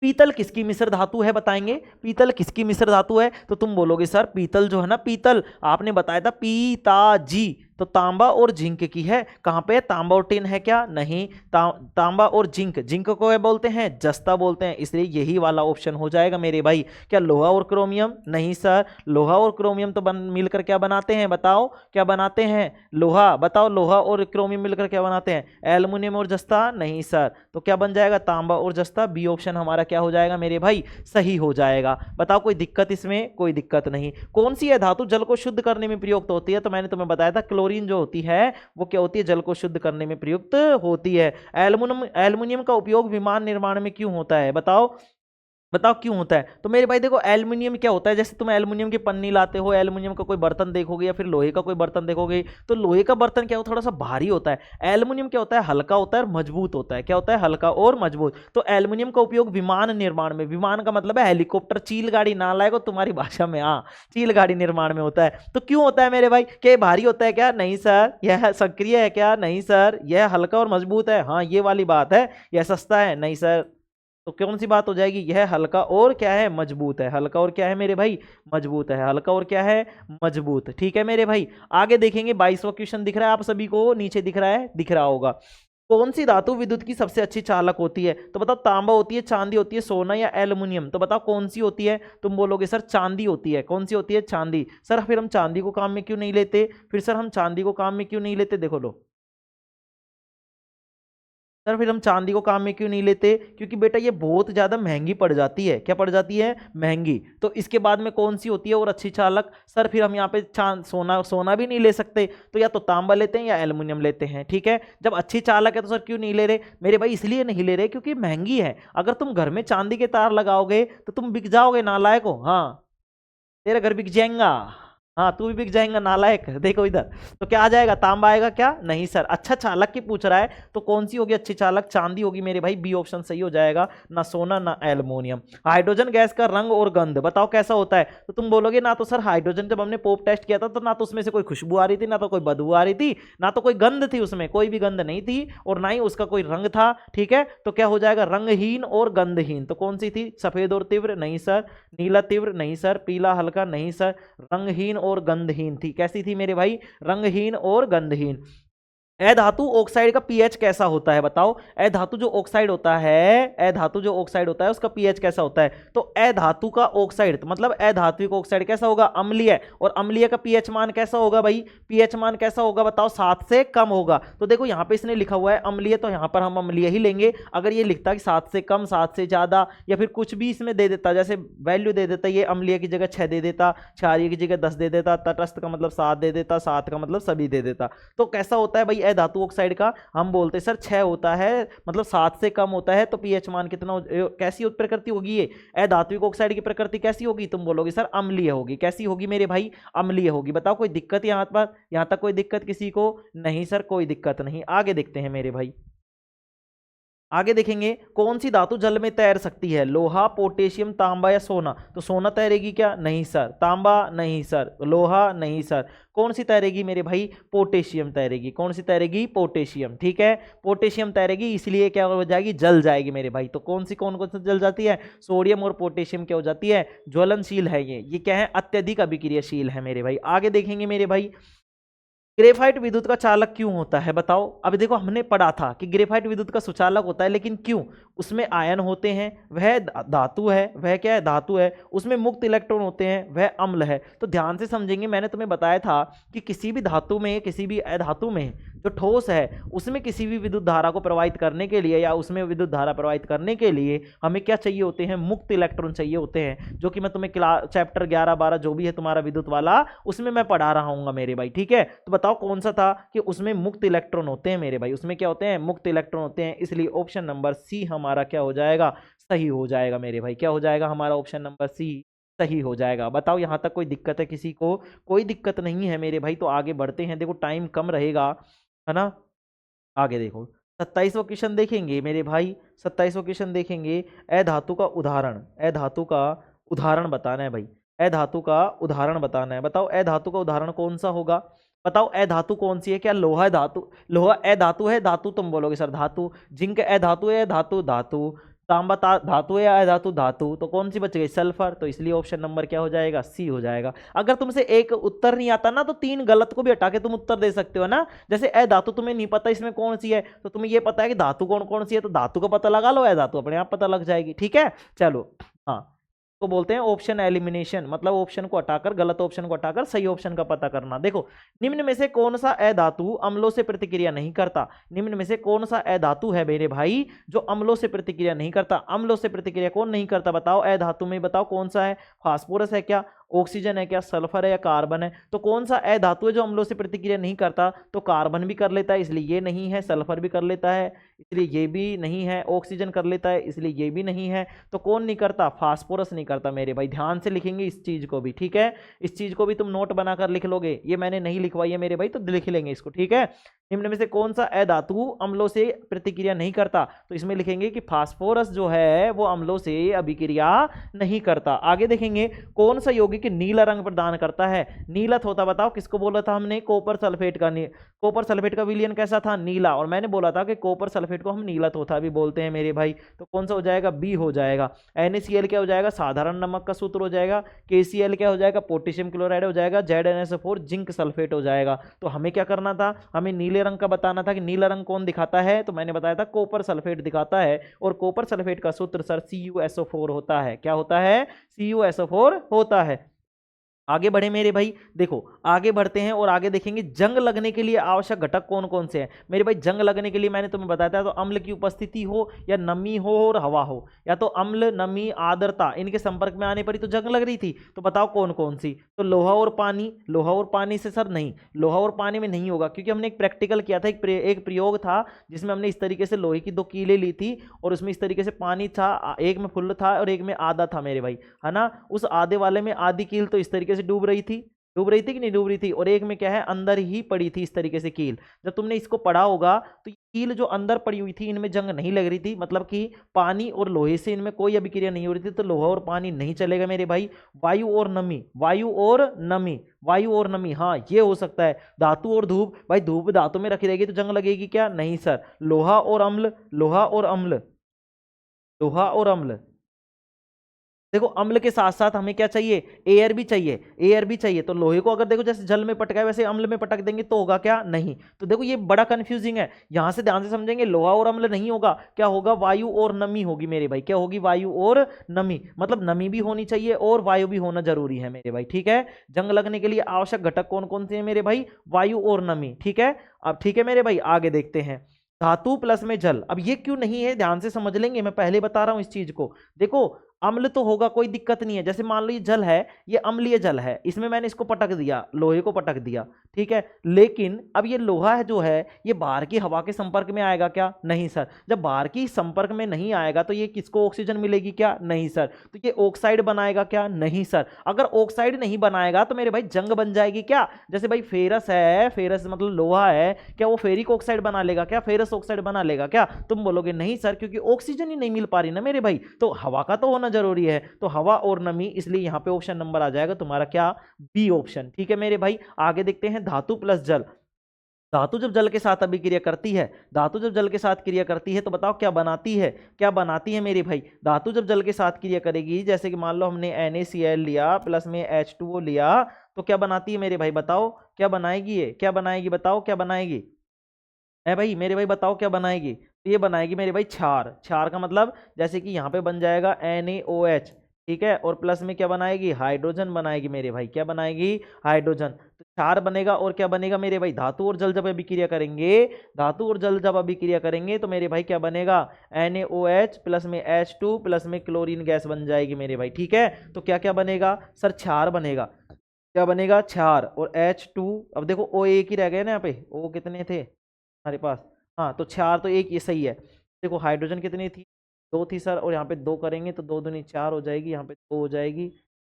पीतल किसकी मिश्र धातु है? बताएंगे पीतल किसकी मिश्र धातु है? तो तुम बोलोगे सर पीतल जो है ना, पीतल आपने बताया था पीताजी, तो तांबा और जिंक की है। कहां पे? तांबा और टिन है क्या? नहीं। तांबा और जिंक, जिंक को क्या बोलते हैं? जस्ता बोलते हैं, इसलिए यही वाला ऑप्शन हो जाएगा मेरे भाई। क्या लोहा और क्रोमियम? नहीं सर। लोहा और क्रोमियम तो मिलकर क्या बनाते हैं? बताओ क्या बनाते हैं? लोहा। बताओ लोहा और क्रोमियम मिलकर क्या बनाते हैं? एल्युमिनियम और जस्ता? नहीं सर। तो क्या बन जाएगा? तांबा और जस्ता। बी ऑप्शन हमारा क्या हो जाएगा मेरे भाई? सही हो जाएगा। बताओ कोई दिक्कत इसमें? कोई दिक्कत नहीं। कौन सी है धातु जल को शुद्ध करने में प्रयुक्त होती है? तो मैंने तुम्हें बताया था क्लोरीन जो होती है वो क्या होती है, जल को शुद्ध करने में प्रयुक्त होती है। एल्युमिनियम का उपयोग विमान निर्माण में क्यों होता है, बताओ बताओ क्यों होता है। तो मेरे भाई देखो एल्युमिनियम क्या होता है, जैसे तुम एल्युमिनियम की पन्नी लाते हो, एल्युमिनियम का कोई बर्तन देखोगे या फिर लोहे का कोई बर्तन देखोगे, तो लोहे का बर्तन क्या होता है, थोड़ा सा भारी होता है। एल्युमिनियम क्या होता है, हल्का होता है और मजबूत होता है। क्या होता है, हल्का और मजबूत। तो एल्युमिनियम का उपयोग विमान निर्माण में, विमान का मतलब है हेलीकॉप्टर, चील गाड़ी ना लाएगा तुम्हारी भाषा में, हाँ चील गाड़ी निर्माण में होता है। तो क्यों होता है मेरे भाई, क्या ये भारी होता है क्या, नहीं सर। यह सक्रिय है क्या, नहीं सर। यह हल्का और मजबूत है, हाँ ये वाली बात है। यह सस्ता है, नहीं सर। तो कौन सी बात हो जाएगी, यह हल्का और क्या है, मजबूत है। हल्का और क्या है मेरे भाई, मजबूत है। हल्का और क्या है, मजबूत। ठीक है मेरे भाई, आगे देखेंगे। 22वां क्वेश्चन दिख रहा है आप सभी को, नीचे दिख रहा है, दिख रहा होगा। कौन सी धातु विद्युत की सबसे अच्छी चालक होती है, तो बताओ तांबा होती है, चांदी होती है, सोना या एल्युमिनियम। तो बताओ कौन सी होती है, तुम बोलोगे सर चांदी होती है। कौन सी होती है, चांदी। सर फिर हम चांदी को काम में क्यों नहीं लेते, फिर सर हम चांदी को काम में क्यों नहीं लेते, देखो लो सर फिर हम चांदी को काम में क्यों नहीं लेते, क्योंकि बेटा ये बहुत ज्यादा महंगी पड़ जाती है। क्या पड़ जाती है, महंगी। तो इसके बाद में कौन सी होती है और अच्छी चालक, सर फिर हम यहाँ पे सोना भी नहीं ले सकते, तो या तो तांबा लेते हैं या एल्युमिनियम लेते हैं। ठीक है, जब अच्छी चालक है तो सर क्यों नहीं ले रहे मेरे भाई, इसलिए नहीं ले रहे क्योंकि महंगी है। अगर तुम घर में चांदी के तार लगाओगे तो तुम बिक जाओगे, नालायक हो। हाँ तेरा घर बिक जाएगा, हाँ तू भी बिक जाएगा नालायक। देखो इधर, तो क्या आ जाएगा, तांबा आएगा क्या, नहीं सर। अच्छा चालक की पूछ रहा है, तो कौन सी होगी अच्छी चालक, चांदी होगी मेरे भाई, बी ऑप्शन सही हो जाएगा। ना सोना ना एल्युमिनियम। हाइड्रोजन गैस का रंग और गंध बताओ कैसा होता है, तो तुम बोलोगे ना तो सर हाइड्रोजन जब हमने पोप टेस्ट किया था तो ना तो उसमें से कोई खुशबू आ रही थी, ना तो कोई बदबू आ रही थी, ना तो कोई गंध थी, उसमें कोई भी गंध नहीं थी और ना ही उसका कोई रंग था। ठीक है, तो क्या हो जाएगा, रंगहीन और गंधहीन। तो कौन सी थी, सफेद और तीव्र, नहीं सर। नीला तीव्र, नहीं सर। पीला हल्का, नहीं सर। रंगहीन और गंधहीन थी। कैसी थी मेरे भाई, रंगहीन और गंधहीन। अधातु ऑक्साइड का पीएच कैसा होता है, बताओ। अधातु जो ऑक्साइड होता है, अधातु जो ऑक्साइड होता है उसका पीएच कैसा होता है, तो अधातु का ऑक्साइड मतलब अधात्विक ऑक्साइड कैसा होगा, अम्लीय। और अम्लीय का पीएच मान कैसा होगा भाई, पीएच मान कैसा होगा बताओ, 7 से कम होगा। तो देखो यहां पे इसने लिखा हुआ है अम्लीय, तो यहां पर हम अम्लीय ही लेंगे। अगर ये लिखता कि 7 से कम, 7 से ज्यादा, या फिर कुछ भी इसमें दे देता, जैसे वैल्यू दे देता, ये अम्लीय की जगह 6 दे देता, क्षारीय की जगह 10 दे देता, तटस्थ का मतलब 7 दे देता, 7 का मतलब सभी दे देता, तो कैसा होता है भाई अधातु ऑक्साइड का, हम बोलते सर 6 होता है, मतलब 7 से कम होता है। तो पीएच मान कितना, कैसी प्रकृति होगी ये, अधात्विक ऑक्साइड की प्रकृति कैसी होगी, तुम बोलोगे सर अम्लीय होगी। कैसी होगी मेरे भाई, अम्लीय होगी। बताओ कोई दिक्कत यहां पर, यहां तक कोई दिक्कत किसी को, नहीं सर कोई दिक्कत नहीं। आगे देखते हैं मेरे भाई, आगे देखेंगे कौन सी धातु जल में तैर सकती है, लोहा, पोटेशियम, तांबा या सोना। तो सोना तैरेगी क्या, नहीं सर। तांबा नहीं सर। लोहा नहीं सर। कौन सी तैरेगी मेरे भाई, पोटेशियम तैरेगी। कौन सी तैरेगी, पोटेशियम। ठीक है, पोटेशियम तैरेगी, इसलिए क्या हो जाएगी, जल जाएगी मेरे भाई। तो कौन कौन सी जल जाती है, सोडियम और पोटेशियम क्या हो जाती है, ज्वलनशील है। ये क्या है, अत्यधिक अभिक्रियाशील है मेरे भाई। आगे देखेंगे मेरे भाई, ग्रेफाइट विद्युत का चालक क्यों होता है, बताओ। अभी देखो हमने पढ़ा था कि ग्रेफाइट विद्युत का सुचालक होता है, लेकिन क्यों, उसमें आयन होते हैं, वह धातु है, वह क्या है, धातु है, उसमें मुक्त इलेक्ट्रॉन होते हैं, वह अम्ल है। तो ध्यान से समझेंगे, मैंने तुम्हें बताया था कि किसी भी धातु में, किसी भी अधातु में जो ठोस है उसमें किसी भी विद्युत धारा को प्रवाहित करने के लिए, या उसमें विद्युत धारा प्रवाहित करने के लिए हमें क्या चाहिए होते हैं, मुक्त इलेक्ट्रॉन चाहिए होते हैं, जो कि मैं तुम्हें चैप्टर 11, 12 जो भी है तुम्हारा विद्युत वाला, उसमें मैं पढ़ा रहा हूँ मेरे भाई। ठीक है, तो बताओ कौन सा था, कि उसमें मुक्त इलेक्ट्रॉन होते हैं मेरे भाई, उसमें क्या होते हैं, मुक्त इलेक्ट्रॉन होते हैं। इसलिए ऑप्शन नंबर सी हमारा क्या हो जाएगा, सही हो जाएगा मेरे भाई। क्या हो जाएगा हमारा, ऑप्शन नंबर सी सही हो जाएगा। बताओ यहां तक कोई दिक्कत है किसी को, कोई दिक्कत नहीं है मेरे भाई। तो आगे बढ़ते हैं, देखो टाइम कम रहेगा, है ना। आगे देखो 27वां क्वेश्चन देखेंगे मेरे भाई, 27वां क्वेश्चन देखेंगे। अधातु का उदाहरण, अधातु का उदाहरण बताना है भाई, अधातु का उदाहरण बताना है। बताओ अधातु का उदाहरण कौन सा होगा, बताओ अधातु कौन सी है, क्या लोहा धातु, लोहा अधातु है, धातु तुम बोलोगे सर धातु। जिंक अधातु है, धातु धातु। तांबा धातु है या अधातु धातु, तो कौन सी बच गई, सल्फर। तो इसलिए ऑप्शन नंबर क्या हो जाएगा, सी हो जाएगा। अगर तुमसे एक उत्तर नहीं आता ना, तो 3 गलत को भी हटा के तुम उत्तर दे सकते हो ना। जैसे अधातु तुम्हें नहीं पता इसमें कौन सी है, तो तुम्हें ये पता है कि धातु कौन कौन सी है, तो धातु का पता लगा लो, अधातु अपने आप पता लग जाएगी। ठीक है, चलो हाँ, तो बोलते हैं ऑप्शन एलिमिनेशन, मतलब ऑप्शन को हटाकर, गलत ऑप्शन को हटाकर सही ऑप्शन का पता करना। देखो निम्न में से कौन सा अधातु अम्लों से प्रतिक्रिया नहीं करता, निम्न में से कौन सा अधातु है मेरे भाई जो अम्लों से प्रतिक्रिया नहीं करता। अम्लों से प्रतिक्रिया कौन नहीं करता, बताओ अधातु में, बताओ कौन सा है, फास्फोरस है क्या, ऑक्सीजन है क्या, सल्फर है या कार्बन है? तो कौन सा अधातु है जो अम्लों से प्रतिक्रिया नहीं करता? तो कार्बन भी कर लेता है इसलिए ये नहीं है, सल्फर भी कर लेता है इसलिए ये भी नहीं है, ऑक्सीजन कर लेता है इसलिए ये भी नहीं है। तो कौन नहीं करता? फास्फोरस नहीं करता मेरे भाई। ध्यान से लिखेंगे इस चीज को भी, ठीक है? इस चीज को भी तुम नोट बनाकर लिख लोगे, ये मैंने नहीं लिखवाई है मेरे भाई, तो लिख लेंगे इसको, ठीक है? निम्न में से कौन सा अधातु अम्लों से प्रतिक्रिया नहीं करता? तो इसमें लिखेंगे कि फास्फोरस जो है वो अम्लों से अभिक्रिया नहीं करता। आगे देखेंगे कौन सा यौगिक नीला रंग प्रदान करता है? नीलत होता, बताओ किसको बोला था हमने? कॉपर सल्फेट का। कॉपर सल्फेट का विलयन कैसा था? नीला। और मैंने बोला था कि कॉपर सल्फेट को हम नीलत होता भी बोलते हैं मेरे भाई। तो कौन सा हो जाएगा? बी हो जाएगा। NaCl क्या हो जाएगा? साधारण नमक का सूत्र हो जाएगा। KCl क्या हो जाएगा? पोटेशियम क्लोराइड हो जाएगा। ZnSO4 जिंक सल्फेट हो जाएगा। तो हमें क्या करना था? हमें नीले रंग का बताना था कि नीला रंग कौन दिखाता है? तो मैंने बताया था कॉपर सल्फेट दिखाता है। और कॉपर सल्फेट का सूत्र सर CuSO4 होता है। क्या होता है? CuSO4 होता है। आगे बढ़े मेरे भाई, देखो आगे बढ़ते हैं और आगे देखेंगे जंग लगने के लिए आवश्यक घटक कौन कौन से हैं मेरे भाई। जंग लगने के लिए मैंने तुम्हें बताया था, तो अम्ल की उपस्थिति हो या नमी हो और हवा हो, या तो अम्ल, नमी, आर्द्रता, इनके संपर्क में आने पर ही तो जंग लग रही थी। तो बताओ कौन कौन सी? तो लोहा और पानी। लोहा और पानी से सर नहीं, लोहा और पानी में नहीं होगा, क्योंकि हमने एक प्रैक्टिकल किया था, एक प्रयोग था जिसमें हमने इस तरीके से लोहे की 2 कीलें ली थी और उसमें इस तरीके से पानी था, एक में फुल था और एक में आधा था मेरे भाई, है ना? उस आधे वाले में आधी कील तो इस तरीके से डूब रही थी कि नहीं डूब रही थी, और एक में क्या है, अंदर ही पड़ी थी इस तरीके से कील। जब तुमने इसको पढ़ा होगा तो कील जो अंदर पड़ी हुई थी इनमें जंग नहीं लग रही थी, मतलब कि पानी और लोहे से इनमें कोई अभिक्रिया नहीं हो रही थी, तो लोहा और पानी नहीं चलेगा मेरे भाई। वायु और नमी, वायु और नमी, वायु और नमी, हाँ ये हो सकता है। धातु और धूप, भाई धूप धातु में रखी रहेगी तो जंग लगेगी क्या? नहीं सर। लोहा और अम्ल, लोहा और अम्ल, लोहा और अम्ल, देखो अम्ल के साथ साथ हमें क्या चाहिए? एयर भी चाहिए, एयर भी चाहिए। तो लोहे को अगर देखो जैसे जल में पटका है वैसे अम्ल में पटक देंगे तो होगा क्या? नहीं। तो देखो ये बड़ा कंफ्यूजिंग है, यहां से ध्यान से समझेंगे। लोहा और अम्ल नहीं होगा, क्या होगा? वायु और नमी होगी मेरे भाई। क्या होगी? वायु और नमी, मतलब नमी भी होनी चाहिए और वायु भी होना जरूरी है मेरे भाई, ठीक है? जंग लगने के लिए आवश्यक घटक कौन कौन से हैं मेरे भाई? वायु और नमी, ठीक है? अब ठीक है मेरे भाई, आगे देखते हैं। धातु प्लस में जल, अब ये क्यों नहीं है ध्यान से समझ लेंगे, मैं पहले बता रहा हूं इस चीज को। देखो अम्ल तो होगा, कोई दिक्कत नहीं है। जैसे मान लो ये जल है, ये अम्लीय जल है, इसमें मैंने इसको पटक दिया, लोहे को पटक दिया, ठीक है? लेकिन अब ये लोहा है जो है ये बाहर की हवा के संपर्क में आएगा क्या? नहीं सर। जब बाहर की संपर्क में नहीं आएगा तो ये किसको ऑक्सीजन मिलेगी क्या? नहीं सर। तो ये ऑक्साइड बनाएगा क्या? नहीं सर। अगर ऑक्साइड नहीं बनाएगा तो मेरे भाई जंग बन जाएगी क्या? जैसे भाई फेरस है, फेरस मतलब लोहा है, क्या वो फेरिक ऑक्साइड बना लेगा क्या? फेरस ऑक्साइड बना लेगा क्या? तुम बोलोगे नहीं सर, क्योंकि ऑक्सीजन ही नहीं मिल पा रही ना मेरे भाई, तो हवा का तो होना जरूरी है। तो हवा और नमी, इसलिए यहां पे ऑप्शन नंबर आ जाएगा तुम्हारा क्या? बी ऑप्शन, ठीक है मेरे भाई? आगे देखते हैं धातु प्लस जल। धातु जब जल के साथ अभिक्रिया करती है, धातु जब जल के साथ क्रिया करती है तो बताओ क्या बनाती है? क्या बनाती है मेरे भाई? धातु जब जल के साथ क्रिया करेगी, जैसे कि मान लो हमने NaCl लिया प्लस में H2O लिया, तो क्या बनाती है मेरे भाई? बताओ क्या बनाएगी? ये क्या बनाएगी? बताओ क्या बनाएगी? है भाई मेरे भाई, बताओ क्या बनाएगी? तो ये बनाएगी मेरे भाई क्षार। क्षार का मतलब जैसे कि यहाँ पे बन जाएगा NaOH, ठीक है? और प्लस में क्या बनाएगी? हाइड्रोजन बनाएगी मेरे भाई। क्या बनाएगी? हाइड्रोजन। तो क्षार बनेगा और क्या बनेगा मेरे भाई? धातु और जल जब अभिक्रिया करेंगे, धातु और जल जब अभिक्रिया करेंगे तो मेरे भाई क्या बनेगा? NaOH प्लस में H2 प्लस में क्लोरीन गैस बन जाएगी मेरे भाई, ठीक है? तो क्या क्या बनेगा सर? क्षार बनेगा। क्या बनेगा? क्षार और H2। अब देखो O एक ही रह गए ना यहाँ पे, O कितने थे हमारे पास? हाँ तो क्षार तो एक, ये सही है। देखो हाइड्रोजन कितनी थी? 2 थी सर, और यहाँ पे 2 करेंगे तो 2 दूनी 4 हो जाएगी, यहाँ पे 2 हो जाएगी,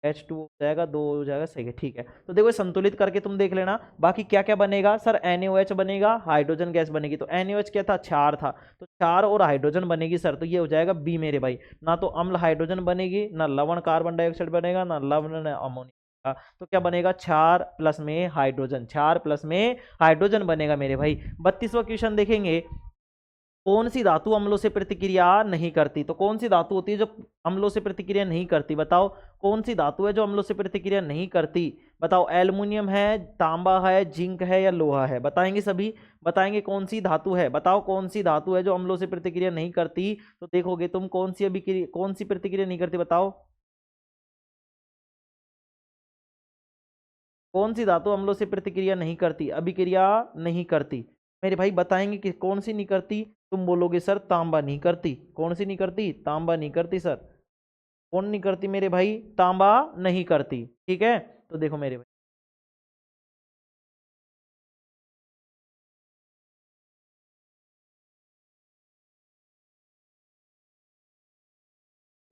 H2 हो जाएगा, 2 हो जाएगा, सही है, ठीक है? तो देखो संतुलित करके तुम देख लेना। बाकी क्या क्या बनेगा सर? NaOH बनेगा, हाइड्रोजन गैस बनेगी। तो NaOH क्या था? क्षार था, तो क्षार और हाइड्रोजन बनेगी सर, तो ये हो जाएगा बी मेरे भाई। ना तो अम्ल हाइड्रोजन बनेगी, ना लवण कार्बन डाइऑक्साइड बनेगा, ना लवण अमोनिया। तो क्या बनेगा? क्षार प्लस में हाइड्रोजन, क्षार प्लस में हाइड्रोजन बनेगा मेरे भाई। 32वां क्वेश्चन देखेंगे, कौन सी धातु अम्लों से प्रतिक्रिया नहीं करती? तो कौन सी धातु होती है जो अम्लों से प्रतिक्रिया नहीं करती? बताओ कौन सी धातु है जो अम्लों से प्रतिक्रिया नहीं करती? बताओ एल्युमिनियम है, तांबा है, जिंक है या लोहा है? बताएंगे सभी, बताएंगे कौन सी धातु है? बताओ कौन सी धातु है जो अम्लों से प्रतिक्रिया नहीं करती? तो देखोगे तुम कौन सी अभिक्रिया, कौन सी प्रतिक्रिया नहीं करती, बताओ कौन सी धातु अम्लों से प्रतिक्रिया नहीं करती, अभिक्रिया नहीं करती? मेरे भाई बताएंगे कि कौन सी नहीं करती? तुम बोलोगे सर तांबा नहीं करती। कौन सी नहीं करती? तांबा नहीं करती सर। कौन नहीं करती मेरे भाई? तांबा नहीं करती। ठीक है, तो देखो मेरे भाई,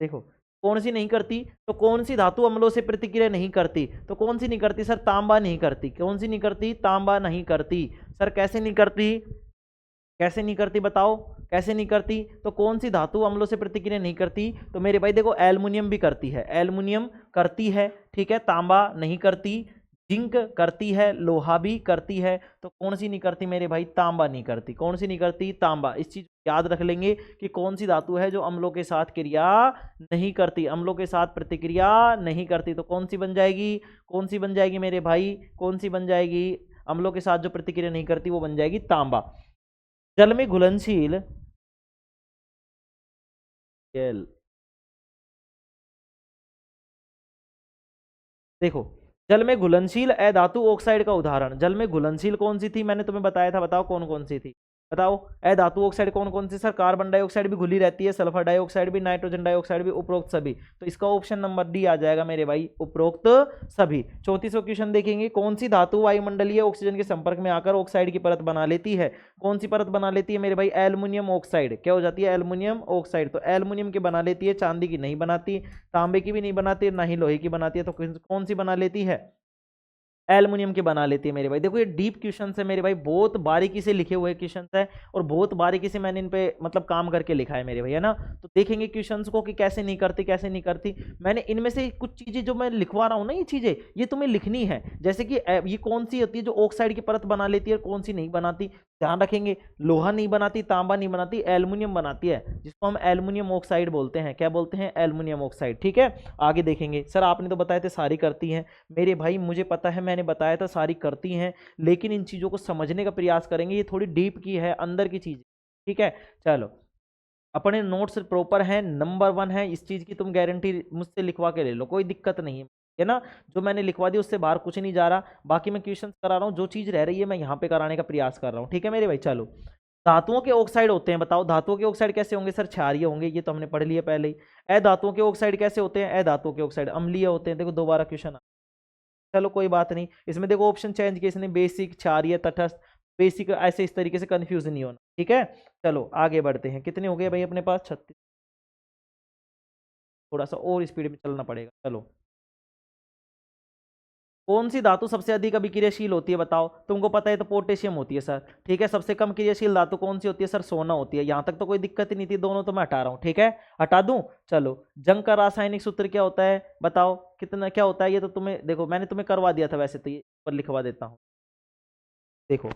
देखो कौन सी नहीं करती, तो कौन सी धातु अम्लों से प्रतिक्रिया नहीं करती, तो कौन सी नहीं करती सर, तांबा नहीं करती। कौन सी नहीं करती, तांबा नहीं करती। सर कैसे नहीं करती, कैसे नहीं करती बताओ, कैसे नहीं करती, तो कौन सी धातु अम्लों से प्रतिक्रिया नहीं करती, तो मेरे भाई देखो एल्युमिनियम भी करती है, एल्युमिनियम करती है, ठीक है, तांबा नहीं करती, जिंक करती है, लोहा भी करती है, तो कौन सी नहीं करती मेरे भाई, तांबा नहीं करती। कौन सी नहीं करती, तांबा। इस चीज को याद रख लेंगे कि कौन सी धातु है जो अम्लों के साथ क्रिया नहीं करती, अम्लों के साथ प्रतिक्रिया नहीं करती, तो कौन सी बन जाएगी, कौन सी बन जाएगी मेरे भाई, कौन सी बन जाएगी, अम्लों के साथ जो प्रतिक्रिया नहीं करती वो बन जाएगी तांबा। जल में घुलनशील, जल, देखो जल में घुलनशील अधातु ऑक्साइड का उदाहरण, जल में घुलनशील कौन सी थी, मैंने तुम्हें बताया था, बताओ कौन कौन सी थी, बताओ। अधातु ऑक्साइड कौन कौन सी, सर कार्बन डाइऑक्साइड भी घुली रहती है, सल्फर डाइऑक्साइड भी, नाइट्रोजन डाइऑक्साइड भी, उपरोक्त सभी, तो इसका ऑप्शन नंबर डी आ जाएगा मेरे भाई, उपरोक्त सभी। 34वां क्वेश्चन देखेंगे, कौन सी धातु वायुमंडलीय ऑक्सीजन के संपर्क में आकर ऑक्साइड की परत बना लेती है, कौन सी परत बना लेती है मेरे भाई, एल्युमिनियम ऑक्साइड। क्या हो जाती है, एल्युमिनियम ऑक्साइड, तो एल्युमिनियम की बना लेती है, चांदी की नहीं बनाती, तांबे की भी नहीं बनाती, ना ही लोहे की बनाती है, तो कौन सी बना लेती है, एल्युमिनियम के बना लेती है मेरे भाई। देखो ये डीप क्वेश्चन है मेरे भाई, बहुत बारीकी से लिखे हुए क्वेश्चन है, और बहुत बारीकी से मैंने इन पे मतलब काम करके लिखा है मेरे भाई, है ना। तो देखेंगे क्वेश्चंस को कि कैसे नहीं करती, कैसे नहीं करती। मैंने इनमें से कुछ चीजें जो मैं लिखवा रहा हूँ ना, ये चीजें ये तुम्हें लिखनी है, जैसे कि ये कौन सी होती है जो ऑक्साइड की परत बना लेती है और कौन सी नहीं बनाती, ध्यान रखेंगे। लोहा नहीं बनाती, तांबा नहीं बनाती, एल्युमिनियम बनाती है, जिसको हम एल्युमिनियम ऑक्साइड बोलते हैं। क्या बोलते हैं, एल्युमिनियम ऑक्साइड, ठीक है। आगे देखेंगे, सर आपने तो बताए थे सारी करती हैं, मेरे भाई मुझे पता है, मैंने बताया था सारी करती हैं, लेकिन इन चीज़ों को समझने का प्रयास करेंगे, ये थोड़ी डीप की है, अंदर की चीज़, ठीक है। चलो अपने नोट्स प्रॉपर हैं, नंबर 1 है, इस चीज़ की तुम गारंटी मुझसे लिखवा के ले लो, कोई दिक्कत नहीं है ना। जो मैंने लिखवा दी उससे बाहर कुछ नहीं जा रहा, बाकी मैं क्वेश्चन करा रहा हूँ, जो चीज़ रह रही है मैं यहाँ पे कराने का प्रयास कर रहा हूँ, ठीक है मेरे भाई। चलो धातुओं के ऑक्साइड होते हैं, बताओ धातुओं के ऑक्साइड कैसे होंगे, सर क्षारीय होंगे, ये तो हमने पढ़ लिया पहले ही। अधातुओं के ऑक्साइड कैसे होते हैं, अधातुओं के ऑक्साइड अम्लीय होते हैं, देखो दोबारा क्वेश्चन। चलो कोई बात नहीं, इसमें देखो ऑप्शन चेंज किए इसने, बेसिक, क्षारीय, तटस्थ, बेसिक, ऐसे इस तरीके से कंफ्यूज नहीं होना, ठीक है। चलो आगे बढ़ते हैं, कितने हो गए भाई अपने पास, 36, थोड़ा सा और स्पीड में चलना पड़ेगा। चलो कौन सी धातु सबसे अधिक अभिक्रियाशील होती है, बताओ। तुमको पता है तो पोटेशियम होती है सर, ठीक है। सबसे कम क्रियाशील धातु कौन सी होती है, सर सोना होती है। यहां तक तो कोई दिक्कत ही नहीं थी, दोनों तो मैं हटा रहा हूं, ठीक है, हटा दूं। चलो जंग का रासायनिक सूत्र क्या होता है, बताओ कितना, क्या होता है, ये तो तुम्हें देखो मैंने तुम्हें करवा दिया था वैसे, तो ये पर लिखवा देता हूँ। देखो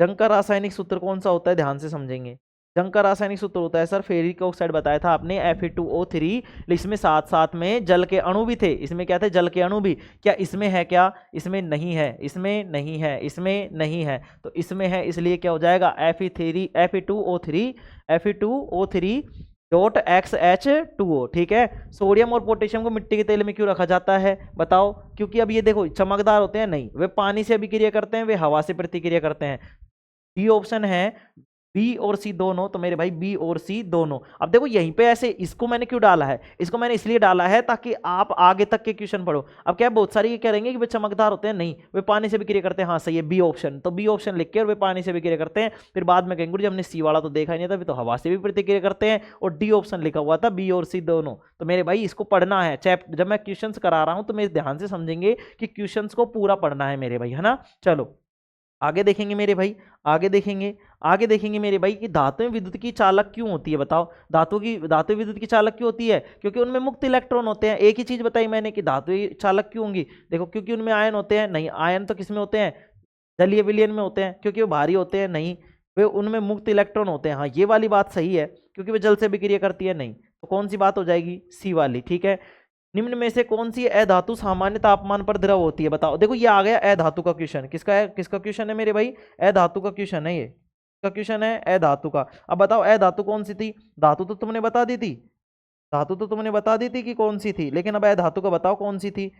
जंग का रासायनिक सूत्र कौन सा होता है, ध्यान से समझेंगे। जंग का रासायनिक सूत्र होता है सर, फेरिक ऑक्साइड बताया था आपने, Fe2O3, इसमें साथ साथ में जल के अणु भी थे, इसमें क्या थे, जल के अणु भी। क्या इसमें है, क्या इसमें नहीं है, इसमें नहीं है, इसमें नहीं है, तो इसमें है, इसलिए क्या हो जाएगा, Fe2O3 डॉट XH2O, ठीक है। सोडियम और पोटेशियम को मिट्टी के तेल में क्यों रखा जाता है, बताओ। क्योंकि अब ये देखो चमकदार होते हैं, नहीं वे पानी से अभिक्रिया करते हैं, वे हवा से प्रतिक्रिया करते हैं। डी ऑप्शन है, बी और सी दोनों, तो मेरे भाई बी और सी दोनों। अब देखो यहीं पे ऐसे इसको मैंने क्यों डाला है, इसको मैंने इसलिए डाला है ताकि आप आगे तक के क्वेश्चन पढ़ो। अब क्या बहुत सारे ये कहेंगे कि वे चमकदार होते हैं, नहीं वे पानी से विक्रिया करते हैं, हाँ सही है, बी ऑप्शन, तो बी ऑप्शन लिख के और वे पानी से विक्रिया करते हैं। फिर बाद में कहेंगे जब हमने सी वाला तो देखा ही नहीं था, तो हवा से भी प्रतिक्रिया करते हैं, और डी ऑप्शन लिखा हुआ था, बी और सी दोनों। तो मेरे भाई इसको पढ़ना है, चैप्टर जब मैं क्वेश्चन करा रहा हूं तो मेरे ध्यान से समझेंगे कि क्वेश्चन को पूरा पढ़ना है मेरे भाई, है ना। चलो आगे देखेंगे मेरे भाई, आगे देखेंगे, आगे देखेंगे मेरे भाई कि धातुएं विद्युत की चालक क्यों होती है, बताओ। धातु विद्युत की चालक क्यों होती है, क्योंकि उनमें मुक्त इलेक्ट्रॉन होते हैं। एक ही चीज बताई मैंने कि धातुएं चालक क्यों होंगी, देखो क्योंकि उनमें आयन होते हैं, नहीं आयन तो किसमें होते हैं, जलीय विलयन में होते हैं, क्योंकि वो भारी होते हैं, नहीं वे उनमें मुक्त इलेक्ट्रॉन होते हैं, हाँ ये वाली बात सही है, क्योंकि वे जल से विक्रिया करती है, नहीं। तो कौन सी बात हो जाएगी, सी वाली, ठीक है। निम्न में से कौन सी अधातु सामान्य तापमान पर द्रव होती है, बताओ। देखो ये आ गया अधातु का क्वेश्चन, किसका है, किसका क्वेश्चन है मेरे भाई, अधातु का क्वेश्चन है, ये का क्वेश्चन है अधातु का। अब बताओ अधातु कौन सी थी, धातु तो तुमने बता दी थी, धातु तो तुमने बता दी थी कि कौन सी थी, लेकिन अब अधातु का बताओ कौन सी थी।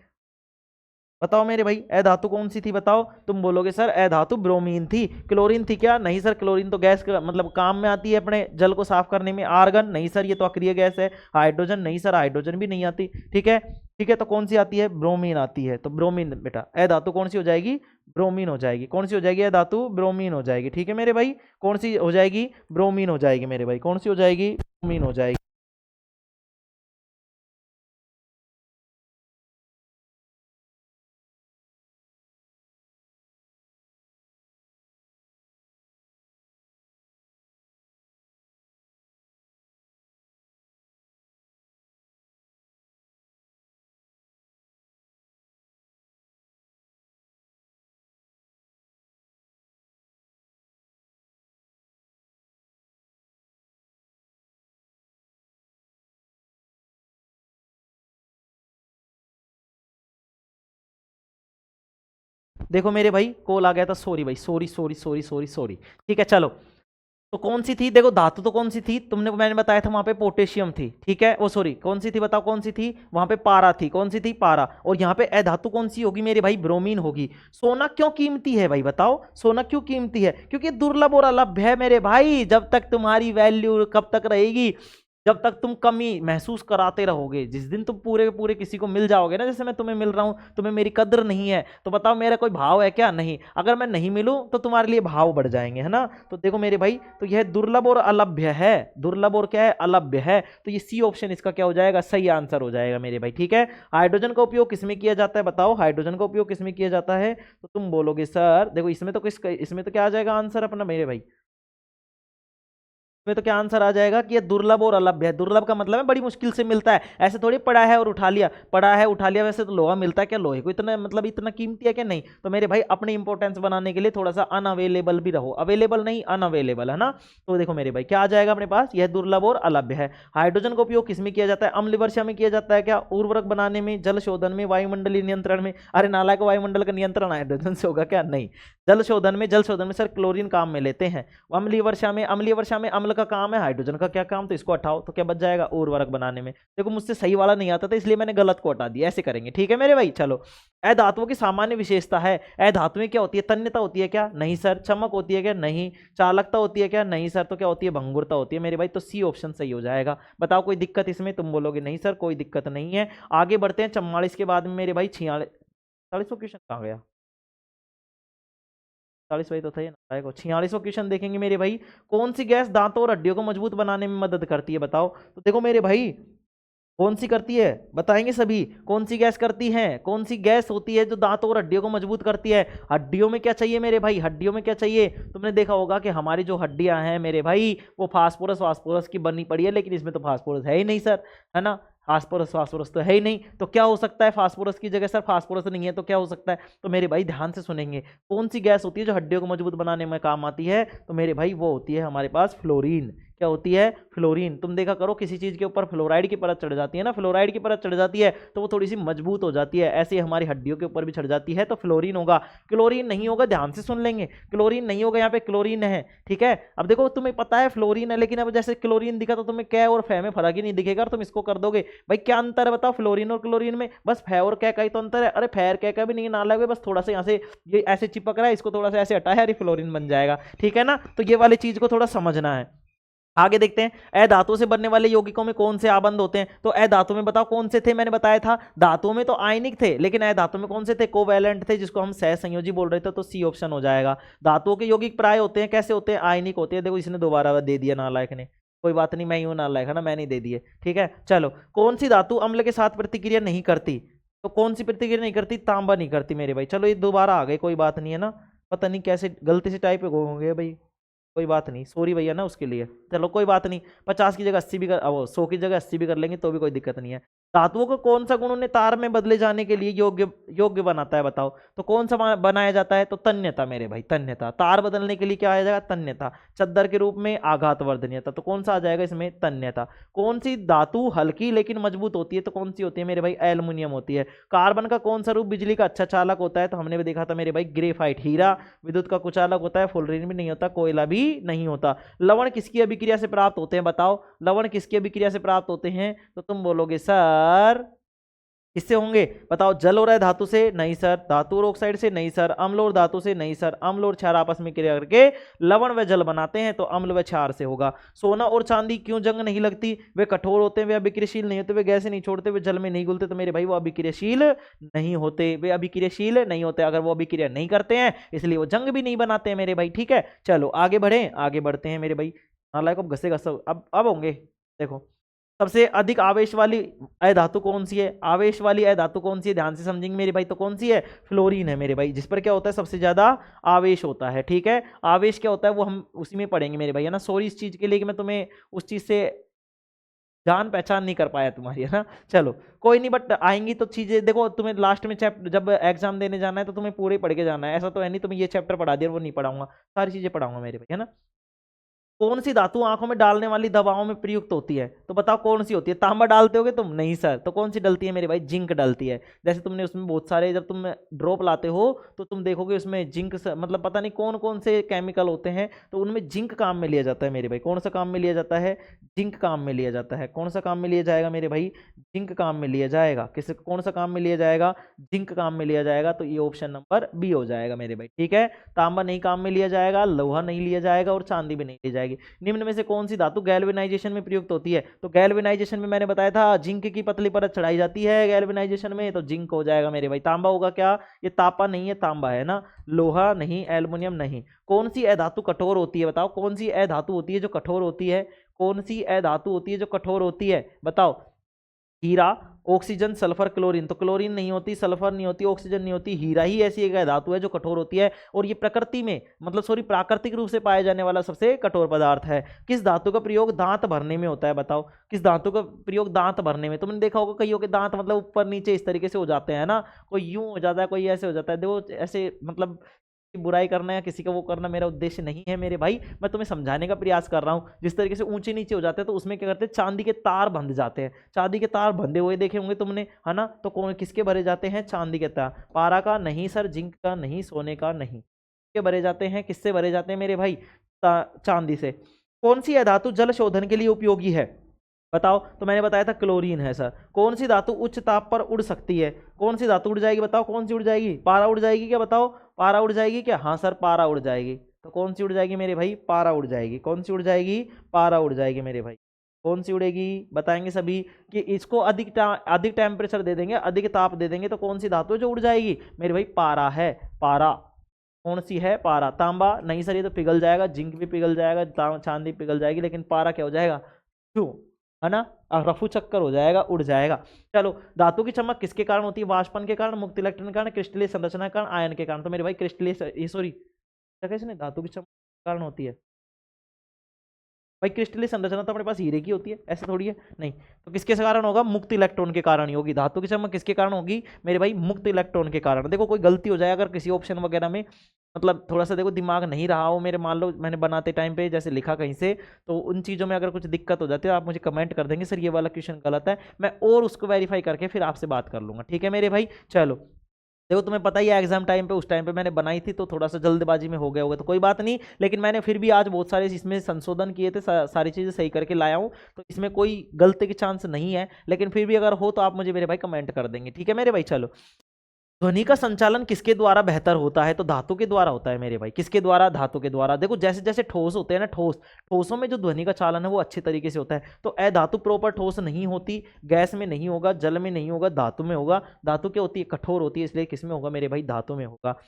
बताओ मेरे भाई अधातु कौन सी थी बताओ। तुम बोलोगे सर अधातु ब्रोमीन थी। क्लोरीन थी क्या? नहीं सर, क्लोरीन तो गैस मतलब काम में आती है अपने जल को साफ करने में। आर्गन नहीं सर, ये तो अक्रिय गैस है। हाइड्रोजन नहीं सर, हाइड्रोजन भी नहीं आती। ठीक है, ठीक है, तो कौन सी आती है? ब्रोमीन आती है। तो ब्रोमीन बेटा अधातु कौन सी हो जाएगी? ब्रोमीन हो जाएगी। कौन सी हो जाएगी? अधातु ब्रोमीन हो जाएगी। ठीक है मेरे भाई, कौन सी हो जाएगी? ब्रोमीन हो जाएगी मेरे भाई। कौन सी हो जाएगी? ब्रोमीन हो जाएगी। देखो मेरे भाई कॉल आ गया था, सॉरी भाई, sorry sorry sorry sorry sorry. ठीक है चलो, तो कौन सी थी? देखो धातु तो कौन सी थी तुमने, मैंने बताया था वहां पे पोटेशियम थी। ठीक है, वो सॉरी कौन सी थी बताओ? कौन सी थी? वहां पे पारा थी। कौन सी थी? पारा। और यहाँ पे अधातु कौन सी होगी मेरे भाई? ब्रोमीन होगी। सोना क्यों कीमती है भाई बताओ? सोना क्यों कीमती है? क्योंकि दुर्लभ और अलभ्य है मेरे भाई। जब तक तुम्हारी वैल्यू कब तक रहेगी? जब तक तुम कमी महसूस कराते रहोगे। जिस दिन तुम पूरे के पूरे किसी को मिल जाओगे ना, जैसे मैं तुम्हें मिल रहा हूं, तुम्हें मेरी कद्र नहीं है, तो बताओ मेरा कोई भाव है क्या? नहीं। अगर मैं नहीं मिलूं तो तुम्हारे लिए भाव बढ़ जाएंगे, है ना? तो देखो मेरे भाई, तो यह दुर्लभ और अलभ्य है। दुर्लभ और क्या है? अलभ्य है। तो ये सी ऑप्शन इसका क्या हो जाएगा? सही आंसर हो जाएगा मेरे भाई। ठीक है, हाइड्रोजन का उपयोग किसमें किया जाता है बताओ? हाइड्रोजन का उपयोग किसमें किया जाता है? तो तुम बोलोगे सर देखो इसमें तो क्या आ जाएगा आंसर अपना मेरे भाई? में तो क्या आंसर आ जाएगा कि ये दुर्लभ और अलभ्य है। दुर्लभ का मतलब है बड़ी मुश्किल से मिलता है। ऐसे थोड़ी पड़ा है और उठा लिया, पड़ा है उठा लिया। वैसे तो लोहा मिलता है क्या? लोहे को इतना मतलब इतना कीमती है क्या? नहीं। तो मेरे भाई अपने इंपॉर्टेंस बनाने के लिए थोड़ा सा अनअवेलेबल भी रहो। अवेलेबल नहीं, अनअवेलेबल, है ना? तो देखो मेरे भाई क्या आ जाएगा अपने पास? यह दुर्लभ और अलभ्य है। हाइड्रोजन का उपयोग किसमें किया जाता है? अम्ल वर्षा में किया जाता है क्या? उर्वरक बनाने में, जल शोधन में, वायुमंडलीय नियंत्रण में। अरे नालायक, वायुमंडल का नियंत्रण हाइड्रोजन से होगा क्या? नहीं। जल शोधन में सर क्लोरीन काम में लेते हैं। अम्लीय वर्षा में अम्ल का काम है, हाइड्रोजन का क्या काम? तो इसको हटाओ तो क्या बच जाएगा? उर्वरक बनाने में। देखो मुझसे सही वाला नहीं आता था, इसलिए मैंने गलत को हटा दिया। ऐसे करेंगे, ठीक है मेरे भाई। चलो, अधातुओं की सामान्य विशेषता है। अधातुएं क्या होती है? तन्यता होती है क्या? नहीं सर। चमक होती है क्या? नहीं। चालकता होती है क्या? नहीं सर। तो क्या होती है? भंगुरता होती है मेरे भाई। तो सी ऑप्शन सही हो जाएगा। बताओ कोई दिक्कत इसमें? तुम बोलोगे नहीं सर कोई दिक्कत नहीं है। आगे बढ़ते हैं 44 के बाद में मेरे भाई 46। 46वां क्वेश्चन कहाँ गया? 40 वही तो था ये ना। को 46वां क्वेश्चन देखेंगे मेरे भाई। कौन सी गैस दांतों और हड्डियों को मजबूत बनाने में मदद करती है बताओ? तो देखो मेरे भाई, कौन सी करती है बताएंगे सभी। कौन सी गैस करती है? कौन सी गैस होती है जो दांतों और हड्डियों को मजबूत करती है? हड्डियों में क्या चाहिए मेरे भाई? हड्डियों में क्या चाहिए? तुमने देखा होगा कि हमारी जो हड्डियां हैं मेरे भाई, वो फास्फोरस वास्फोरस की बनी पड़ी है, लेकिन इसमें तो फास्फोरस है ही नहीं सर, है ना? फास्फोरस फास्फोरस तो है ही नहीं। तो क्या हो सकता है फास्फोरस की जगह? सर फास्फोरस नहीं है तो क्या हो सकता है? तो मेरे भाई ध्यान से सुनेंगे। कौन सी गैस होती है जो हड्डियों को मजबूत बनाने में काम आती है? तो मेरे भाई वो होती है हमारे पास फ्लोरीन। क्या होती है? फ्लोरीन। तुम देखा करो किसी चीज के ऊपर फ्लोराइड की परत चढ़ जाती है ना, फ्लोराइड की परत चढ़ जाती है तो वो थोड़ी सी मजबूत हो जाती है। ऐसे ही हमारी हड्डियों के ऊपर भी चढ़ जाती है तो फ्लोरीन होगा। क्लोरीन नहीं होगा, ध्यान से सुन लेंगे। क्लोरीन नहीं होगा, यहाँ पे क्लोरीन है। ठीक है, अब देखो तुम्हें पता है फ्लोरीन है, लेकिन अब जैसे क्लोरीन दिखा तो तुम्हें कै और फै में फर्क ही नहीं दिखेगा और तुम इसको कर दोगे। भाई क्या अंतर है बताओ फ्लोरीन और क्लोरीन में? बस फै और कै का ही तो अंतर है। अरे फैर कै का भी नहीं ना लगे, बस थोड़ा सा यहाँ से ये ऐसे चिपक रहा है, इसको थोड़ा सा ऐसे हटा है, अरे फ्लोरीन बन जाएगा। ठीक है ना? तो ये वाली चीज को थोड़ा समझना है। आगे देखते हैं, अधातु से बनने वाले यौगिकों में कौन से आबंध होते हैं? तो अधातु में बताओ कौन से थे? मैंने बताया था धातुओं में तो आयनिक थे, लेकिन अधातु में कौन से थे? कोवैलेंट थे, जिसको हम सहसंयोजी बोल रहे थे। तो सी ऑप्शन हो जाएगा। धातुओं के यौगिक प्राय होते हैं कैसे होते हैं? आयनिक होते हैं। देखो इसने दोबारा दे दिया नालायक ने। कोई बात नहीं, मैं यूं नालायक है ना, मैं नहीं दे दिए। ठीक है चलो, कौन सी धातु अम्ल के साथ प्रतिक्रिया नहीं करती? तो कौन सी प्रतिक्रिया नहीं करती? तांबा नहीं करती मेरे भाई। चलो ये दोबारा आ गए, कोई बात नहीं है ना। पता नहीं कैसे गलती से टाइप होंगे भाई, कोई बात नहीं, सॉरी भैया ना उसके लिए। चलो कोई बात नहीं, 50 की जगह 80 भी कर, वो 100 की जगह 80 भी कर लेंगे तो भी कोई दिक्कत नहीं है। धातुओं को कौन सा गुण उन्हें तार में बदले जाने के लिए योग्य योग्य बनाता है बताओ? तो कौन सा बनाया जाता है? तो तन्यता मेरे भाई, तन्यता। तार बदलने के लिए क्या आ जाएगा? तन्यता। चद्दर के रूप में आघात वर्धनीयता। तो कौन सा आ जाएगा इसमें? तन्यता। कौन सी धातु हल्की लेकिन मजबूत होती है? तो कौन सी होती है मेरे भाई? एल्युमिनियम होती है। कार्बन का कौन सा रूप बिजली का अच्छा चालक होता है? तो हमने भी देखा था मेरे भाई, ग्रेफाइट हीरा। विद्युत का कुचालक होता है, फ्लोरीन भी नहीं होता, कोयला भी नहीं होता। लवण किसकी अभिक्रिया से प्राप्त होते हैं बताओ? लवण किसकी अभिक्रिया से प्राप्त होते हैं? तो तुम बोलोगे सर किससे होंगे बताओ? जल और धातु से? नहीं सर। धातु और ऑक्साइड से? नहीं सर। अम्ल और धातु से? नहीं सर। अम्ल और क्षार आपस में क्रिया करके लवण व जल बनाते हैं, तो अम्ल व क्षार से होगा। सोना और चांदी क्यों जंग नहीं लगती? वे कठोर होते हैं, वे अभिक्रियाशील नहीं होते, वे गैस नहीं छोड़ते, वे जल में नहीं घुलते, तो मेरे भाई वो अभिक्रियाशील नहीं होते, वे अभिक्रियाशील नहीं होते। अगर वो अभिक्रिया नहीं करते हैं इसलिए वो जंग भी नहीं बनाते हैं मेरे भाई। ठीक है, चलो आगे बढ़े, आगे बढ़ते हैं मेरे भाई। नालायक अब घसे घस अब होंगे। देखो, सबसे अधिक आवेश वाली अधातु कौन सी है? आवेश वाली अधातु कौन सी है? ध्यान से समझेंगे मेरे भाई, तो कौन सी है? फ्लोरीन है मेरे भाई, जिस पर क्या होता है? सबसे ज्यादा आवेश होता है। ठीक है, आवेश क्या होता है वो हम उसी में पढ़ेंगे मेरे भाई, है ना। सॉरी इस चीज के लिए कि मैं तुम्हें उस चीज से जान पहचान नहीं कर पाया तुम्हारी, है ना। चलो कोई नहीं, बट आएंगी तो चीजें। देखो तुम्हें लास्ट में चैप्टर जब एग्जाम देने जाना है तो तुम्हें पूरे पढ़ के जाना है, ऐसा तो है नहीं तुम्हें ये चैप्टर पढ़ा दिया वो नहीं पढ़ाऊंगा, सारी चीजें पढ़ाऊंगा मेरे भाई, है ना। कौन सी धातु आंखों में डालने वाली दवाओं में प्रयुक्त होती है? तो बताओ कौन सी होती है? तांबा डालते होगे तुम? नहीं सर। तो कौन सी डलती है मेरे भाई? जिंक डलती है। जैसे तुमने उसमें बहुत सारे, जब तुम ड्रॉप लाते हो तो तुम देखोगे उसमें जिंक मतलब पता नहीं कौन कौन से केमिकल होते हैं, तो उनमें जिंक काम में लिया जाता है मेरे भाई। कौन सा काम में लिया जाता है? जिंक काम में लिया जाता है। कौन सा काम में लिया जाएगा मेरे भाई? जिंक काम में लिया जाएगा। किस कौन सा काम में लिया जाएगा? जिंक काम में लिया जाएगा। तो ये ऑप्शन नंबर बी हो जाएगा मेरे भाई। ठीक है, तांबा नहीं काम में लिया जाएगा, लोहा नहीं लिया जाएगा और चांदी भी नहीं ली जाएगी। निम्न में से कौन सी धातु गैल्वेनाइजेशन में प्रयुक्त होती है? तो गैल्वेनाइजेशन में मैंने बताया था जिंक की पतली परत चढ़ाई जाती है गैल्वेनाइजेशन में, तो जिंक हो जाएगा मेरे भाई। तांबा होगा क्या? ये तापा नहीं है, तांबा है ना। लोहा नहीं, एल्युमिनियम नहीं। कौन सी अधातु कठोर होती है? बताओ कौन सी अधातु होती है जो कठोर होती है? कौन सी अधातु होती है जो कठोर होती है? बताओ। हीरा, ऑक्सीजन, सल्फर, क्लोरीन। तो क्लोरीन नहीं होती, सल्फर नहीं होती, ऑक्सीजन नहीं होती, हीरा ही ऐसी एक धातु है जो कठोर होती है, और ये प्रकृति में मतलब सॉरी प्राकृतिक रूप से पाया जाने वाला सबसे कठोर पदार्थ है। किस धातु का प्रयोग दांत भरने में होता है? बताओ किस धातु का प्रयोग दांत भरने में? तुमने देखा होगा कईयों के दांत मतलब ऊपर नीचे इस तरीके से हो जाते हैं ना, कोई यूं हो जाता है, कोई ऐसे हो जाता है। देखो ऐसे मतलब बुराई करना या किसी का वो करना मेरा उद्देश्य नहीं है मेरे भाई, मैं तुम्हें समझाने का प्रयास कर रहा हूँ। जिस तरीके से ऊंचे नीचे हो जाते हैं तो उसमें क्या करते हैं? चांदी के तार बंध जाते हैं। चांदी के तार बंधे हुए देखे होंगे तुमने, है ना। तो कौन किसके भरे जाते हैं? चांदी के तार। पारा का नहीं सर, जिंक का नहीं, सोने का नहीं। किसके भरे जाते हैं? किससे भरे जाते हैं मेरे भाई? चांदी से। कौन सी धातु जल शोधन के लिए उपयोगी है? बताओ। तो मैंने बताया था क्लोरीन है सर। कौन सी धातु उच्च ताप पर उड़ सकती है? कौन सी धातु उड़ जाएगी? बताओ कौन सी उड़ जाएगी? पारा उड़ जाएगी क्या? बताओ पारा उड़ जाएगी क्या? हाँ सर पारा उड़ जाएगी। तो कौन सी उड़ जाएगी मेरे भाई? पारा उड़ जाएगी। कौन सी उड़ जाएगी? पारा उड़ जाएगी मेरे भाई। कौन सी उड़ेगी? बताएंगे सभी कि इसको अधिक टेम्परेचर दे देंगे, अधिक ताप दे देंगे, तो कौन सी धातु है जो उड़ जाएगी मेरे भाई? पारा है, पारा। कौन सी है? पारा। तांबा नहीं सर, ये तो पिघल जाएगा, जिंक भी पिघल जाएगा, चांदी पिघल जाएगी, लेकिन पारा क्या हो जाएगा? क्यों, है ना। रफू चक्कर हो जाएगा, उड़ जाएगा। चलो, धातु की चमक किसके कारण होती है? वाष्पन के कारण, मुक्त इलेक्ट्रॉन के कारण, क्रिस्टलीय संरचना के कारण, आयन के कारण। तो मेरे भाई क्रिस्टलीय सॉरी कैसे नहीं, धातु की चमक के कारण होती है भाई। क्रिस्टलीय संरचना तो अपने पास हीरे की होती है, ऐसे थोड़ी है, नहीं। तो किसके कारण होगा? मुक्त इलेक्ट्रॉन के कारण ही होगी। धातु की चमक किसके कारण होगी मेरे भाई? मुक्त इलेक्ट्रॉन के कारण। देखो कोई गलती हो जाए अगर किसी ऑप्शन वगैरह में, मतलब थोड़ा सा देखो दिमाग नहीं रहा हो मेरे, मान लो मैंने बनाते टाइम पे जैसे लिखा कहीं से, तो उन चीज़ों में अगर कुछ दिक्कत हो जाती है आप मुझे कमेंट कर देंगे सर ये वाला क्वेश्चन गलत है, मैं और उसको वेरीफाई करके फिर आपसे बात कर लूंगा। ठीक है मेरे भाई। चलो, देखो तुम्हें पता ही है एग्जाम टाइम पे उस टाइम पे मैंने बनाई थी तो थोड़ा सा जल्दबाजी में हो गया होगा, तो कोई बात नहीं, लेकिन मैंने फिर भी आज बहुत सारे इसमें संशोधन किए थे, सारी चीज़ें सही करके लाया हूँ, तो इसमें कोई गलती की चांस नहीं है, लेकिन फिर भी अगर हो तो आप मुझे मेरे भाई कमेंट कर देंगे। ठीक है मेरे भाई। चलो, ध्वनि का संचालन किसके द्वारा बेहतर होता है? तो धातु के द्वारा होता है मेरे भाई। किसके द्वारा? धातु के द्वारा। देखो जैसे जैसे ठोस होते हैं ना, ठोसों में जो ध्वनि का चालन है वो अच्छे तरीके से होता है। तो अधातु प्रॉपर ठोस नहीं होती, गैस में नहीं होगा, जल में नहीं होगा, धातु में होगा। धातु क्या होती है? कठोर होती है, इसलिए किस में होगा मेरे भाई? धातु में होगा।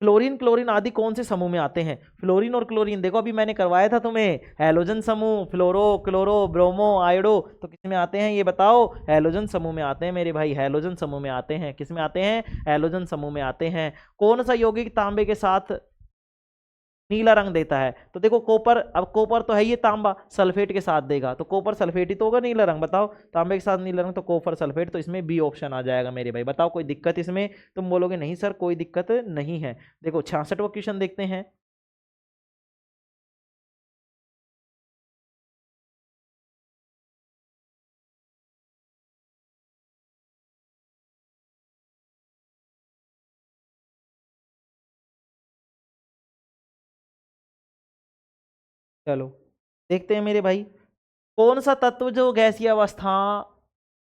फ्लोरीन क्लोरीन आदि कौन से समूह में आते हैं? फ्लोरीन और क्लोरीन देखो अभी मैंने करवाया था तुम्हें, हैलोजन समूह, फ्लोरो क्लोरो ब्रोमो आयोडो, तो किस में आते हैं ये बताओ? हैलोजन समूह में आते हैं मेरे भाई, हैलोजन समूह में आते हैं। किस में आते हैं? हैलोजन समूह में आते हैं। कौन सा यौगिक तांबे के साथ नीला रंग देता है? तो देखो कॉपर, अब कॉपर तो है ये तांबा, सल्फेट के साथ देगा तो कॉपर सल्फेट ही तो होगा नीला रंग। बताओ तांबे के साथ नीला रंग तो कॉपर सल्फेट, तो इसमें बी ऑप्शन आ जाएगा मेरे भाई। बताओ कोई दिक्कत इसमें? तुम बोलोगे नहीं सर कोई दिक्कत नहीं है। देखो 66वां क्वेश्चन देखते हैं। चलो देखते हैं मेरे भाई। कौन सा तत्व जो गैसीय अवस्था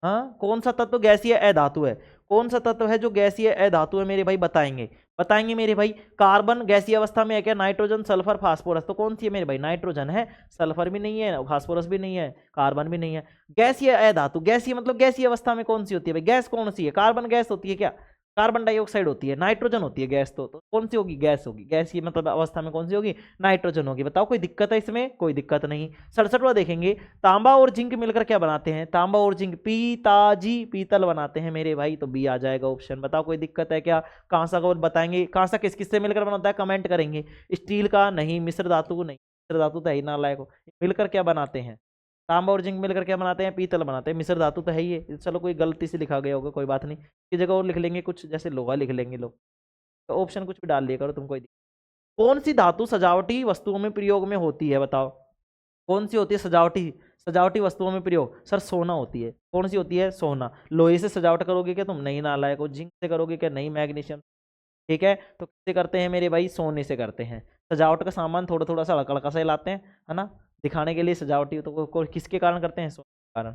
हाँ, कौन सा तत्व गैसीय अधातु है? कौन सा तत्व है जो गैसीय अधातु है मेरे भाई? बताएंगे बताएंगे मेरे भाई। कार्बन गैसीय अवस्था में है क्या? Nitrogen, sulphur, phosphorus. तो कौन सी है मेरे भाई? नाइट्रोजन है। सल्फर भी नहीं है, फास्फोरस भी नहीं है, कार्बन भी नहीं है। गैसीय अधातु, गैसीय मतलब गैसीय अवस्था में कौन सी होती है भाई? गैस कौन सी है? कार्बन गैस होती है क्या? कार्बन डाइऑक्साइड होती है, नाइट्रोजन होती है गैस। तो कौन सी होगी? गैस होगी। गैस की मतलब अवस्था में कौन सी होगी? नाइट्रोजन होगी। बताओ कोई दिक्कत है इसमें? कोई दिक्कत नहीं। 67वां देखेंगे, तांबा और जिंक मिलकर क्या बनाते हैं? तांबा और जिंक पीताजी, पीतल बनाते हैं मेरे भाई। तो बी आ जाएगा ऑप्शन। बताओ कोई दिक्कत है क्या? कांसा को बताएंगे, कांसा किस किस से मिलकर बनता है? कमेंट करेंगे। स्टील का नहीं, मिश्र धातु नहीं, मिश्र धातु तो है ही नालायक हो। मिलकर क्या बनाते हैं? तांबा और जिंक मिलकर क्या बनाते हैं? पीतल बनाते हैं। मिश्र धातु तो है ही है। चलो कोई गलती से लिखा गया होगा, कोई बात नहीं, की जगह और लिख लेंगे कुछ, जैसे लोहा लिख लेंगे लोग। तो ऑप्शन कुछ भी डाल लिया करो तुम, कोई कौन सी धातु सजावटी वस्तुओं में प्रयोग में होती है? बताओ कौन सी होती है सजावटी, सजावटी वस्तुओं में प्रयोग? सर सोना होती है। कौन सी होती है? सोना। लोहे से सजावट करोगे क्या तुम? नहीं नालायक हो। जिंक से करोगे क्या? नहीं। मैग्नीशियम। ठीक है, तो किससे करते हैं मेरे भाई? सोने से करते हैं। सजावट का सामान थोड़ा थोड़ा सा हल्का हल्का सा लाते हैं, है ना, दिखाने के लिए सजावटी। तो किसके कारण करते हैं? सोने के कारण।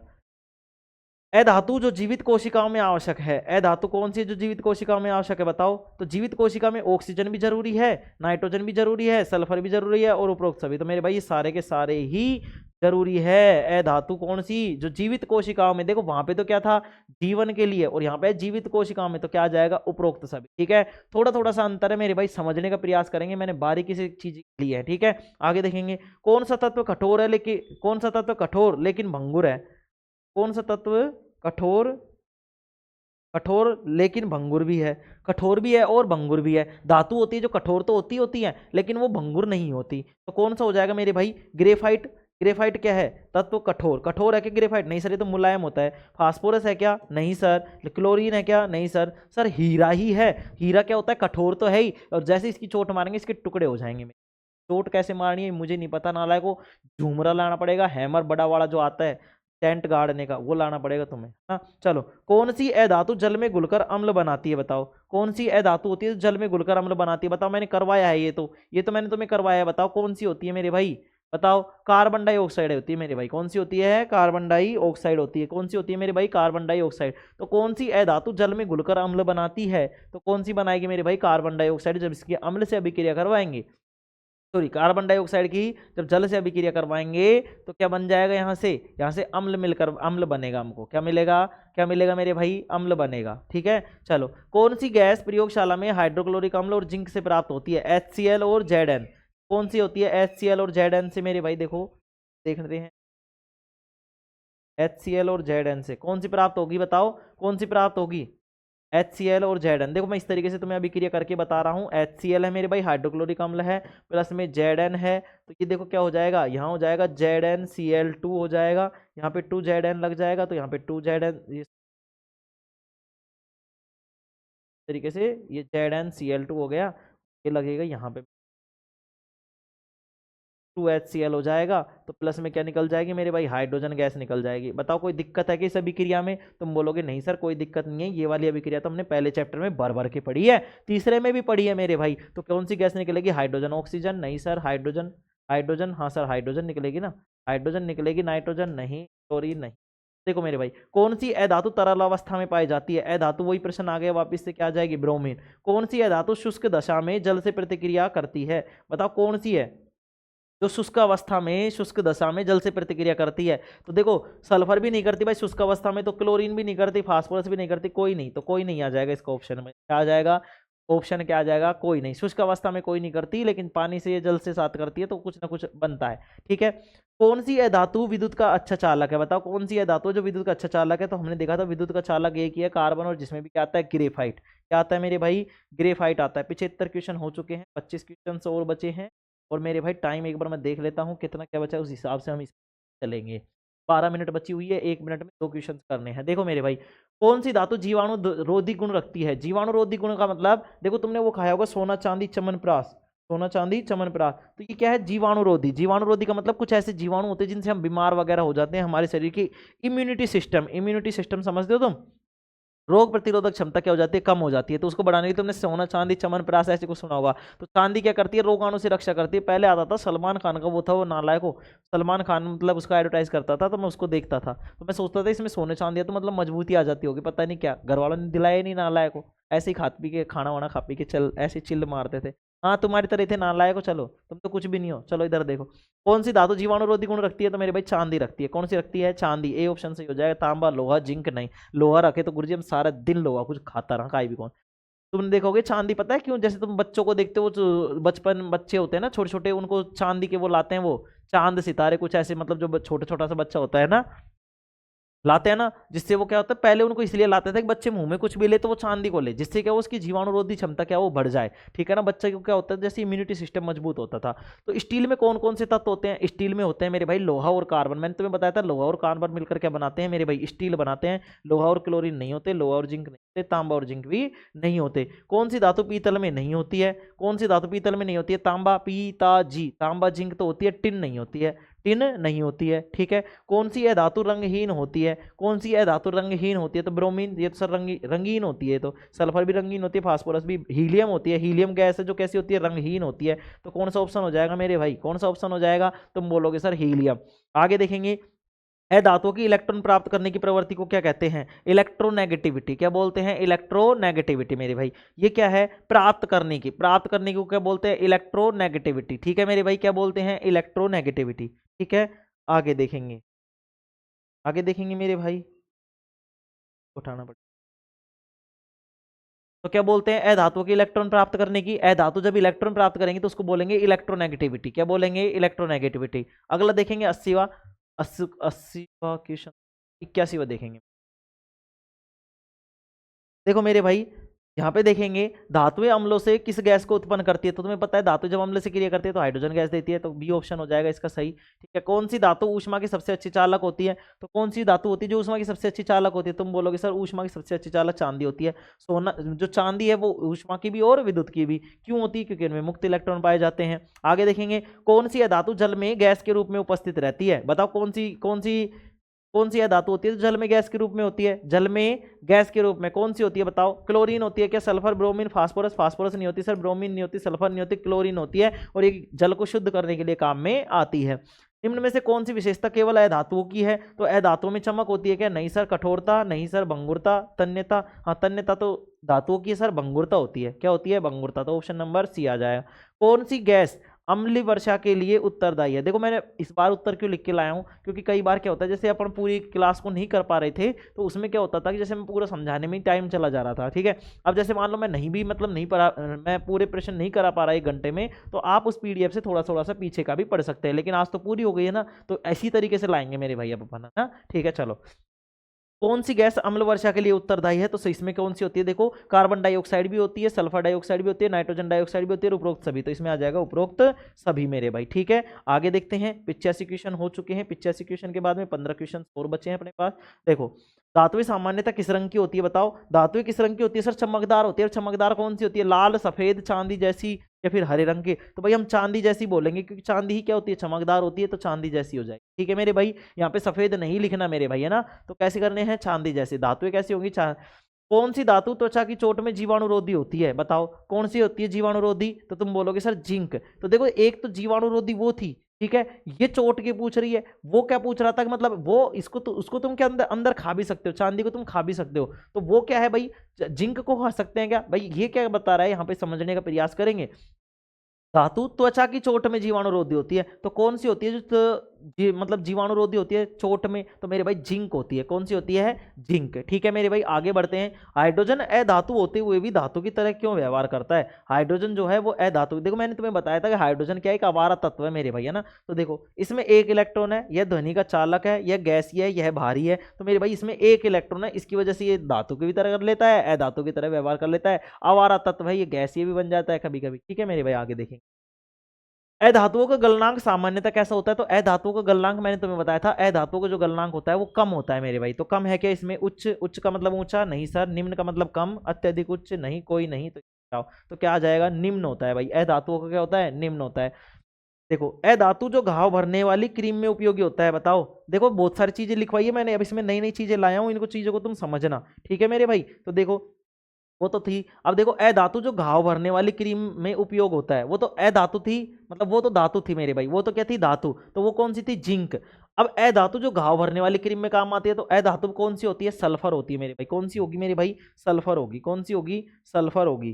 अधातु जो जीवित कोशिकाओं में आवश्यक है, अधातु कौन सी है जो जीवित कोशिकाओं में आवश्यक है? बताओ। तो जीवित कोशिका में ऑक्सीजन भी जरूरी है, नाइट्रोजन भी जरूरी है, सल्फर भी जरूरी है, और उपरोक्त सभी। तो मेरे भाई ये सारे के सारे ही जरूरी है। अधातु कौन सी? जो जीवित कोशिकाओं में। देखो वहां पे तो क्या था? जीवन के लिए, और यहाँ पे जीवित कोशिकाओं में, तो क्या आ जाएगा? उपरोक्त सभी। ठीक है, थोड़ा थोड़ा सा अंतर है मेरे भाई, समझने का प्रयास करेंगे। मैंने बारीकी से चीज ली है। ठीक है, आगे देखेंगे। कौन सा तत्व कठोर है लेकिन, कौन सा तत्व कठोर लेकिन भंगुर है? कौन सा तत्व कठोर, कठोर लेकिन भंगुर भी है? कठोर भी है और भंगुर भी है। धातु होती है जो कठोर तो होती होती है, लेकिन वो भंगुर नहीं होती। तो कौन सा हो जाएगा मेरे भाई? ग्रेफाइट। ग्रेफाइट क्या है? तत्व कठोर। कठोर है क्या ग्रेफाइट? नहीं सर, ये तो मुलायम होता है। फास्फोरस है क्या? नहीं सर। क्लोरीन है क्या? नहीं सर। सर हीरा ही है। हीरा क्या होता है? कठोर तो है ही, और जैसे इसकी चोट मारेंगे इसके टुकड़े हो जाएंगे। चोट कैसे मारनी है मुझे नहीं पता, नालायक को। झूमरा लाना पड़ेगा, हैमर बड़ा वाला जो आता है टेंट गाड़ने का, वो लाना पड़ेगा तुम्हें। हाँ चलो, कौन सी अधातु जल में घुलकर अम्ल बनाती है? बताओ कौन सी अधातु होती है जल में घुलकर अम्ल बनाती है? बताओ, मैंने करवाया है ये तो मैंने तुम्हें करवाया है। बताओ कौन सी होती है मेरे भाई? बताओ। कार्बन डाइऑक्साइड होती है मेरे भाई। कौन सी होती है? कार्बन डाइऑक्साइड होती है। कौन सी होती है मेरे भाई? Carbon dioxide. तो कौन सी अधातु जल में घुलकर अम्ल बनाती है? तो कौन सी बनाएगी मेरे भाई? Carbon dioxide. जब इसकी अम्ल से अभिक्रिया करवाएंगे, सॉरी कार्बन डाइऑक्साइड की जब जल से अभिक्रिया करवाएंगे, तो क्या बन जाएगा? यहाँ से अम्ल मिलकर अम्ल बनेगा। हमको क्या मिलेगा? क्या मिलेगा मेरे भाई? अम्ल बनेगा। ठीक है, चलो। कौन सी गैस प्रयोगशाला में हाइड्रोक्लोरिक अम्ल और जिंक से प्राप्त होती है? HCl और Zn। कौन सी होती है? HCl और Zn से मेरे भाई। देखो देख रहे हैं, HCl और Zn से कौन सी प्राप्त होगी? बताओ कौन सी प्राप्त होगी? HCl और Zn। देखो मैं इस तरीके से तुम्हें अभिक्रिया करके बता रहा हूँ। HCl है मेरे भाई, हाइड्रोक्लोरिक अम्ल है, प्लस में Zn है, तो ये देखो क्या हो जाएगा? यहाँ हो जाएगा ZnCl2 हो जाएगा, यहाँ पे 2Zn लग जाएगा, तो यहाँ पे 2Zn, इस तरीके से ये ZnCl2 हो गया, ये लगेगा यहाँ पे 2HCl हो जाएगा। तो प्लस में क्या निकल जाएगी मेरे भाई? हाइड्रोजन गैस निकल जाएगी। बताओ कोई दिक्कत है कि इस अभिक्रिया में? तुम बोलोगे नहीं सर कोई दिक्कत नहीं है, ये वाली अभिक्रिया तो हमने पहले चैप्टर में भर भर के पढ़ी है, तीसरे में भी पढ़ी है मेरे भाई। तो कौन सी गैस निकलेगी? हाइड्रोजन। ऑक्सीजन नहीं सर, हाइड्रोजन। हाइड्रोजन, हाँ सर हाइड्रोजन निकलेगी ना, हाइड्रोजन निकलेगी। नाइट्रोजन नहीं, क्लोरीन नहीं। देखो मेरे भाई, कौन सी अधातु तरल अवस्था में पाई जाती है? अधातु, वही प्रश्न आ गया वापिस से, क्या आ जाएगी? ब्रोमीन। कौन सी अधातु शुष्क दशा में जल से प्रतिक्रिया करती है? बताओ कौन सी है जो शुष्क अवस्था में, शुष्क दशा में जल से प्रतिक्रिया करती है? तो देखो सल्फर भी नहीं करती भाई शुष्क अवस्था में, तो क्लोरीन भी नहीं करती, फास्फोरस भी नहीं करती, कोई नहीं। तो कोई नहीं आ जाएगा इसका ऑप्शन में। क्या आ जाएगा ऑप्शन? क्या आ जाएगा? कोई नहीं। शुष्क अवस्था में कोई नहीं करती, लेकिन पानी से, जल से साथ करती है, तो कुछ ना कुछ बनता है। ठीक है, कौन सी अधातु विद्युत का अच्छा चालक है? बताओ कौन सी अधातु जो विद्युत का अच्छा चालक है? तो हमने देखा था विद्युत का चालक एक ही है, कार्बन, और जिसमें भी क्या आता है? ग्रेफाइट। क्या आता है मेरे भाई? ग्रेफाइट आता है। 75 क्वेश्चन हो चुके हैं, 25 क्वेश्चन और बचे हैं। और मेरे भाई टाइम एक बार मैं देख लेता हूँ कितना क्या बचा है, उस हिसाब से हम इस चलेंगे। 12 मिनट बची हुई है, 1 मिनट में 2 क्वेश्चन करने हैं। देखो मेरे भाई, कौन सी धातु जीवाणु रोधी गुण रखती है? जीवाणु रोधी गुण का मतलब, देखो तुमने वो खाया होगा सोना चांदी चमनप्राश, सोना चांदी चमनप्राश। तो ये क्या है? जीवाणु रोधी। जीवाणु रोधी का मतलब कुछ ऐसे जीवाणु होते हैं जिनसे हम बीमार वगैरह हो जाते हैं, हमारे शरीर की इम्यूनिटी सिस्टम, इम्यूनिटी सिस्टम समझते हो तुम? रोग प्रतिरोधक क्षमता क्या हो जाती है, कम हो जाती है। तो उसको बढ़ाने के लिए तुमने सोना चांदी च्यवनप्राश ऐसे कुछ सुना होगा। तो चांदी क्या करती है, रोगाणु से रक्षा करती है। पहले आता था सलमान खान का, वो था वो नालायक हो, सलमान खान मतलब उसका एडवर्टाइज करता था, तो मैं उसको देखता था, तो मैं सोचता था इसमें सोने चांदी है तो मतलब मजबूती आ जाती होगी, पता नहीं क्या घर वालों ने दिलाया नहीं, नालायक हो। ऐसे ही खा पी के खाना वाना खा पी के चल ऐसे चिल्ल मारते थे। हाँ तुम्हारी तरह थे नालायक हो, चलो तुम तो कुछ भी नहीं हो। चलो इधर देखो, कौन सी धातु जीवाणुरोधी गुण रखती है, तो मेरे भाई चांदी रखती है। कौन सी रखती है, चांदी। ए ऑप्शन सही हो जाएगा। तांबा लोहा जिंक नहीं। लोहा रखे तो गुरुजी हम सारा दिन लोहा कुछ खाता रहा, काई भी कौन। तुम देखोगे चांदी, पता है क्यों, जैसे तुम बच्चों को देखते हो, जो बचपन बच्चे होते हैं ना छोटे छोटे, उनको चांदी के वो लाते हैं, वो चांद सितारे कुछ ऐसे, मतलब जो छोटा छोटा सा बच्चा होता है ना, लाते हैं ना, जिससे वो क्या होता है, पहले उनको इसलिए लाते थे कि बच्चे मुंह में कुछ भी ले तो वो चांदी को ले, जिससे क्या वो उसकी जीवाणुरोधी क्षमता क्या वो बढ़ जाए, ठीक है ना। बच्चे को क्या होता है, जैसे इम्यूनिटी सिस्टम मजबूत होता था। तो स्टील में कौन कौन से तत्व होते हैं, स्टील में होते हैं मेरे भाई लोहा और कार्बन। मैंने तुम्हें बताया था लोहा और कार्बन मिलकर क्या बनाते हैं मेरे भाई, स्टील बनाते हैं। लोहा और क्लोरीन नहीं होते, लोहा और जिंक नहीं होते, तांबा और जिंक भी नहीं होते। कौन सी धातु पीतल में नहीं होती है, कौन सी धातु पीतल में नहीं होती है, तांबा पीता जी, तांबा जिंक तो होती है, टिन नहीं होती है, टिन नहीं होती है, ठीक है। कौन सी है धातु रंगहीन होती है, कौन सी है धातु रंगहीन होती है, तो ब्रोमीन, ये तो सर रंगीन होती है। तो सल्फर भी रंगीन होती है, फास्फोरस भी। हीलियम होती है, हीलियम गैस है जो कैसी होती है, रंगहीन होती है। तो कौन सा ऑप्शन हो जाएगा मेरे भाई, कौन सा ऑप्शन हो जाएगा, तुम बोलोगे सर हीलियम। आगे देखेंगे, धातुओं की इलेक्ट्रॉन प्राप्त करने की प्रवृत्ति को क्या कहते हैं, इलेक्ट्रोनेगेटिविटी। क्या बोलते हैं, इलेक्ट्रोनेगेटिविटी मेरे भाई। ये क्या है, प्राप्त करने की, प्राप्त करने को क्या बोलते हैं, इलेक्ट्रोनेगेटिविटी, ठीक है मेरे भाई। क्या बोलते हैं, इलेक्ट्रोनेगेटिविटी, ठीक है। आगे देखेंगे, आगे देखेंगे मेरे भाई, उठाना पड़ेगा। तो क्या बोलते हैं, अधातुओं की इलेक्ट्रॉन प्राप्त करने की, अधातु जब इलेक्ट्रॉन प्राप्त करेंगे तो उसको बोलेंगे इलेक्ट्रोनेगेटिविटी। क्या बोलेंगे, इलेक्ट्रोनेगेटिविटी। अगला देखेंगे 80वां, 80वां क्वेश्चन, 81वां देखेंगे। देखो मेरे भाई, यहाँ पे देखेंगे धातुएं अम्लों से किस गैस को उत्पन्न करती है। तो तुम्हें पता है धातु जब अम्ल से क्रिया करती है तो हाइड्रोजन गैस देती है, तो बी ऑप्शन हो जाएगा इसका सही, ठीक है। कौन सी धातु ऊष्मा की सबसे अच्छी चालक होती है, तो कौन सी धातु होती है जो ऊष्मा की सबसे अच्छी चालक होती है, तुम बोलोगे सर ऊष्मा की सबसे अच्छी चालक चांदी होती है। सोना, जो चांदी है वो ऊष्मा की भी और विद्युत की भी। क्यों होती है, क्योंकि इनमें मुक्त इलेक्ट्रॉन पाए जाते हैं। आगे देखेंगे, कौन सी धातु जल में गैस के रूप में उपस्थित रहती है, बताओ कौन सी यह धातु होती है जो जल में गैस के रूप में होती है, जल में गैस के रूप में कौन सी होती है बताओ। क्लोरीन होती है क्या, सल्फर, ब्रोमीन, फास्फोरस, फास्फोरस नहीं होती सर, ब्रोमीन नहीं होती, सल्फर नहीं होती, क्लोरीन होती है, और ये जल को शुद्ध करने के लिए काम में आती है। निम्न में से कौन सी विशेषता केवल अधातुओं की है, तो अधातुओं में चमक होती है क्या, नहीं सर, कठोरता नहीं सर, भंगुरता, तन्यता, हाँ तन्यता तो धातुओं की सर, भंगुरता होती है। क्या होती है, भंगुरता। तो ऑप्शन नंबर सी आ जाएगा। कौन सी गैस अम्लीय वर्षा के लिए उत्तरदायी है। देखो मैंने इस बार उत्तर क्यों लिख के लाया हूं, क्योंकि कई बार क्या होता है, जैसे अपन पूरी क्लास को नहीं कर पा रहे थे तो उसमें क्या होता था कि जैसे मैं पूरा समझाने में ही टाइम चला जा रहा था, ठीक है। अब जैसे मान लो मैं नहीं भी मतलब नहीं पढ़ा, मैं पूरे प्रश्न नहीं करा पा रहा 1 घंटे में, तो आप उस पीडीएफ से थोड़ा थोड़ा सा पीछे का भी पढ़ सकते हैं। लेकिन आज तो पूरी हो गई है ना, तो इसी तरीके से लाएंगे मेरे भैया अपन, ना ठीक है। चलो, कौन सी गैस अम्ल वर्षा के लिए उत्तरदायी है, तो इसमें कौन सी होती है, देखो कार्बन डाइऑक्साइड भी होती है, सल्फर डाइऑक्साइड भी होती है, नाइट्रोजन डाइऑक्साइड भी होती है, उपरोक्त सभी। तो इसमें आ जाएगा उपरोक्त सभी मेरे भाई, ठीक है। आगे देखते हैं, 85 क्वेश्चन हो चुके हैं। 85 क्वेश्चन के बाद में 15 क्वेश्चन और बचे हैं अपने पास। देखो, धातुएं सामान्यतः किस रंग की होती है, बताओ धातुएं किस रंग की होती है सर, चमकदार होती है। और चमकदार कौन सी होती है, लाल, सफेद, चांदी जैसी, या फिर हरे रंग के। तो भाई हम चांदी जैसी बोलेंगे, क्योंकि चांदी ही क्या होती है, चमकदार होती है, तो चांदी जैसी हो जाएगी, ठीक है मेरे भाई। यहाँ पे सफेद नहीं लिखना मेरे भाई, है ना। तो कैसे करने हैं, चांदी जैसी। धातुएं कैसी होंगी, कौन सी धातु त्वचा की चोट में जीवाणुरोधी होती है, बताओ कौन सी होती है जीवाणुरोधी। तो तुम बोलोगे सर जिंक। तो देखो एक तो जीवाणुरोधी वो थी, ठीक है, ये चोट के पूछ रही है, वो क्या पूछ रहा था कि मतलब वो इसको तो उसको तुम क्या अंदर अंदर खा भी सकते हो, चांदी को तुम खा भी सकते हो, तो वो क्या है भाई, जिंक को खा सकते हैं क्या भाई, ये क्या बता रहा है यहाँ पे, समझने का प्रयास करेंगे। धातु त्वचा की चोट में जीवाणुरोधी होती है, तो कौन सी होती है जो मतलब जीवाणुरोधी होती है चोट में, तो मेरे भाई जिंक होती है। कौन सी होती है, जिंक, ठीक है मेरे भाई। आगे बढ़ते हैं, हाइड्रोजन अधातु होते हुए भी धातु की तरह क्यों व्यवहार करता है। हाइड्रोजन जो है वो अधातु, देखो मैंने तुम्हें बताया था कि हाइड्रोजन क्या एक आवारा तत्व है मेरे भाई, है ना। तो देखो इसमें एक इलेक्ट्रॉन है, यह ध्वनि का चालक है, यह गैसीय है, यह भारी है। तो मेरे भाई इसमें एक इलेक्ट्रॉन है, इसकी वजह से ये धातु की भी तरह कर लेता है, अधातु की तरह व्यवहार कर लेता है, आवारा तत्व है, ये गैसीय भी बन जाता है कभी कभी, ठीक है मेरे भाई। आगे देखेंगे, अधातुओं का गलनांक सामान्यतः कैसा होता है, तो अधातुओं का गलनांक मैंने तुम्हें बताया था, अधातुओं का जो गलनांक होता है वो कम होता है मेरे भाई। तो कम है क्या इसमें, उच्च, उच्च का मतलब ऊंचा नहीं सर, निम्न का मतलब कम, अत्यधिक उच्च नहीं, कोई नहीं, तो क्या आ जाएगा, निम्न होता है भाई। अधातुओं का क्या होता है, निम्न होता है। देखो ए धातु जो घाव भरने वाली क्रीम में उपयोगी होता है, बताओ। देखो बहुत सारी चीजें लिखवाई है मैंने, अब इसमें नई नई चीजें लाया हूं, इनको चीजों को तुम समझना, ठीक है मेरे भाई। तो देखो वो तो थी। अब देखो ए धातु जो घाव भरने वाली क्रीम में उपयोग होता है, वो तो ए धातु थी, मतलब वो तो धातु थी मेरे भाई, वो तो क्या थी, धातु। तो वो कौन सी थी, जिंक। अब ए धातु जो घाव भरने वाली क्रीम में काम आती है, तो ए धातु कौन सी होती है, सल्फर होती है मेरे भाई। कौन सी होगी मेरे भाई, सल्फर होगी। कौन सी होगी, सल्फर होगी।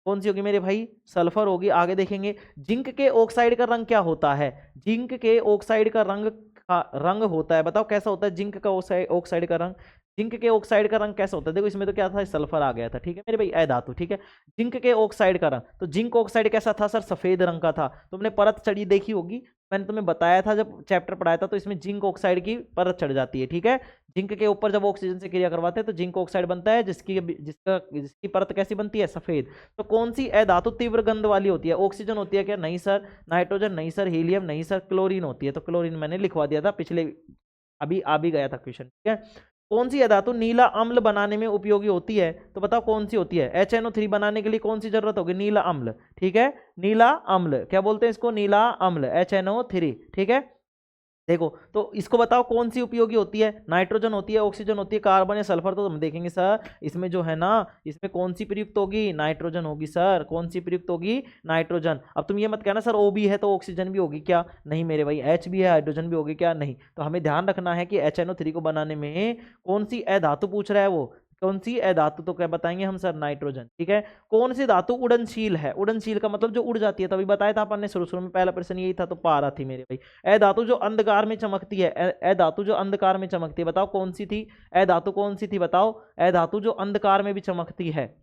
कौन सी होगी मेरे भाई, सल्फर होगी। आगे देखेंगे जिंक के ऑक्साइड का रंग क्या होता है। जिंक के ऑक्साइड का रंग होता है, बताओ कैसा होता है जिंक का ऑक्साइड का रंग। जिंक के ऑक्साइड का रंग कैसा होता है, देखो इसमें तो क्या था, सल्फर आ गया था, ठीक है मेरे भाई, ए धातु, ठीक है। जिंक के ऑक्साइड का रंग, तो जिंक ऑक्साइड कैसा था सर, सफेद रंग का था। तुमने परत चढ़ी देखी होगी, मैंने तुम्हें बताया था जब चैप्टर पढ़ाया था, तो इसमें जिंक ऑक्साइड की परत चढ़ जाती है, ठीक है। जिंक के ऊपर जब ऑक्सीजन से क्रिया करवाते हैं तो जिंक ऑक्साइड बनता है, जिसकी परत कैसी बनती है, सफेद। तो कौन सी ए धातु तीव्र गंध वाली होती है, ऑक्सीजन होती है क्या, नहीं सर। नाइट्रोजन नहीं सर। हीलियम नहीं सर। क्लोरीन होती है। तो क्लोरीन मैंने लिखवा दिया था पिछले, अभी आ भी गया था क्वेश्चन, ठीक है। कौन सी धातु नीला अम्ल बनाने में उपयोगी होती है, तो बताओ कौन सी होती है। HNO3 बनाने के लिए कौन सी जरूरत होगी, नीला अम्ल, ठीक है। नीला अम्ल क्या बोलते हैं इसको, नीला अम्ल, HNO3, ठीक है। देखो तो इसको बताओ कौन सी उपयोगी होती है, नाइट्रोजन होती है, ऑक्सीजन होती है, कार्बन या सल्फर। तो हम देखेंगे सर इसमें जो है ना, इसमें कौन सी प्रयुक्त होगी, नाइट्रोजन होगी सर। कौन सी प्रयुक्त होगी, नाइट्रोजन। अब तुम ये मत कहना सर O भी है तो ऑक्सीजन भी होगी क्या, नहीं मेरे भाई। H भी है, हाइड्रोजन भी होगी क्या, नहीं। तो हमें ध्यान रखना है कि HNO3 को बनाने में कौन सी अधातु पूछ रहा है वो, कौन सी अधातु, तो क्या बताएंगे हम सर, नाइट्रोजन, ठीक है। कौन सी धातु उड़नशील है, उड़नशील का मतलब जो उड़ जाती है, तभी बताया था अपन ने शुरू शुरू में, पहला प्रश्न यही था, तो पारा थी मेरे भाई। ए धातु जो अंधकार में चमकती है, ए धातु जो अंधकार में चमकती है, बताओ कौन सी थी। ए धातु कौन सी थी, बताओ। ए धातु जो अंधकार में भी चमकती है,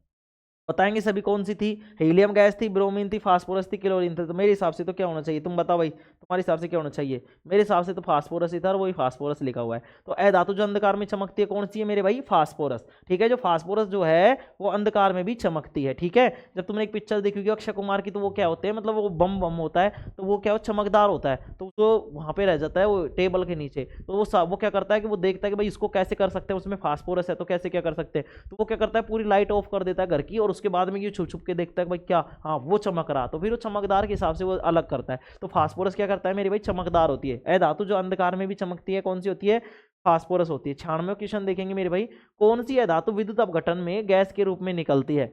बताएंगे सभी कौन सी थी। हीलियम गैस थी, ब्रोमीन थी, फास्फोरस थी, क्लोरीन थी। तो मेरे हिसाब से तो क्या होना चाहिए, तुम बताओ भाई, तुम्हारे हिसाब से क्या होना चाहिए। मेरे हिसाब से तो फास्फोरस ही था, और वही फास्फोरस लिखा हुआ है। तो ए धातु जो अंधकार में चमकती है कौन सी है मेरे भाई, फास्फोरस, ठीक है। जो फास्फोरस जो है वो अंधकार में भी चमकती है, ठीक है। जब तुमने एक पिक्चर देखी होगी अक्षय कुमार की, तो वो क्या होते हैं, मतलब वो बम बम होता है, तो वो क्या हो, चमकदार होता है, तो वो वहां पे रह जाता है वो टेबल के नीचे। तो वो क्या करता है कि वो देखता है कि भाई इसको कैसे कर सकते हैं, उसमें फास्फोरस है तो कैसे क्या कर सकते हैं। तो वो क्या करता है, पूरी लाइट ऑफ कर देता है घर की, और उसके बाद में ये छुप छुप के देखता है कि भाई क्या, हाँ वो चमक रहा, तो फिर वो चमकदार के हिसाब से वो अलग करता है। तो फास्फोरस क्या करता है मेरी भाई, चमकदार होती है। ए धातु जो अंधकार में भी चमकती है कौन सी होती है, फास्फोरस होती है। 96वां क्वेश्चन देखेंगे मेरे भाई, कौन सी धातु विद्युत अपघटन में गैस के रूप में निकलती है।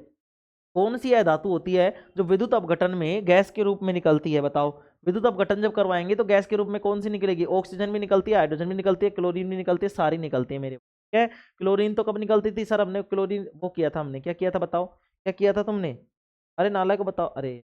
कौन सी धातु होती है जो विद्युत अपघटन में गैस के रूप में निकलती है, बताओ। विद्युत अपघटन जब करवाएंगे तो गैस के रूप में कौन सी निकलेगी, ऑक्सीजन भी निकलती है, हाइड्रोजन भी निकलती है, क्लोरीन भी निकलती है, सारी निकलती है मेरे, ठीक है। क्लोरीन तो कब निकलती थी सर, हमने क्लोरीन वो किया था, हमने क्या किया था बताओ, क्या किया था तुमने, अरे नालायक को बताओ, अरे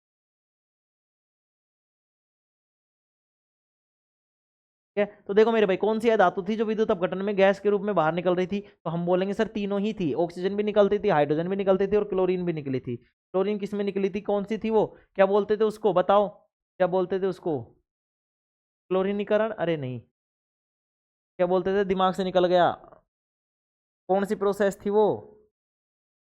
ठीक है। तो देखो मेरे भाई कौन सी धातु थी जो विद्युत अपघटन में गैस के रूप में बाहर निकल रही थी, तो हम बोलेंगे सर तीनों ही थी, ऑक्सीजन भी निकलती थी, हाइड्रोजन भी निकलती थी, और क्लोरीन भी निकली थी। क्लोरीन किस में निकली थी, कौन सी थी वो, क्या बोलते थे उसको, बताओ क्या बोलते थे उसको, क्लोरीनीकरण, अरे नहीं, क्या बोलते थे, दिमाग से निकल गया, कौन सी प्रोसेस थी वो,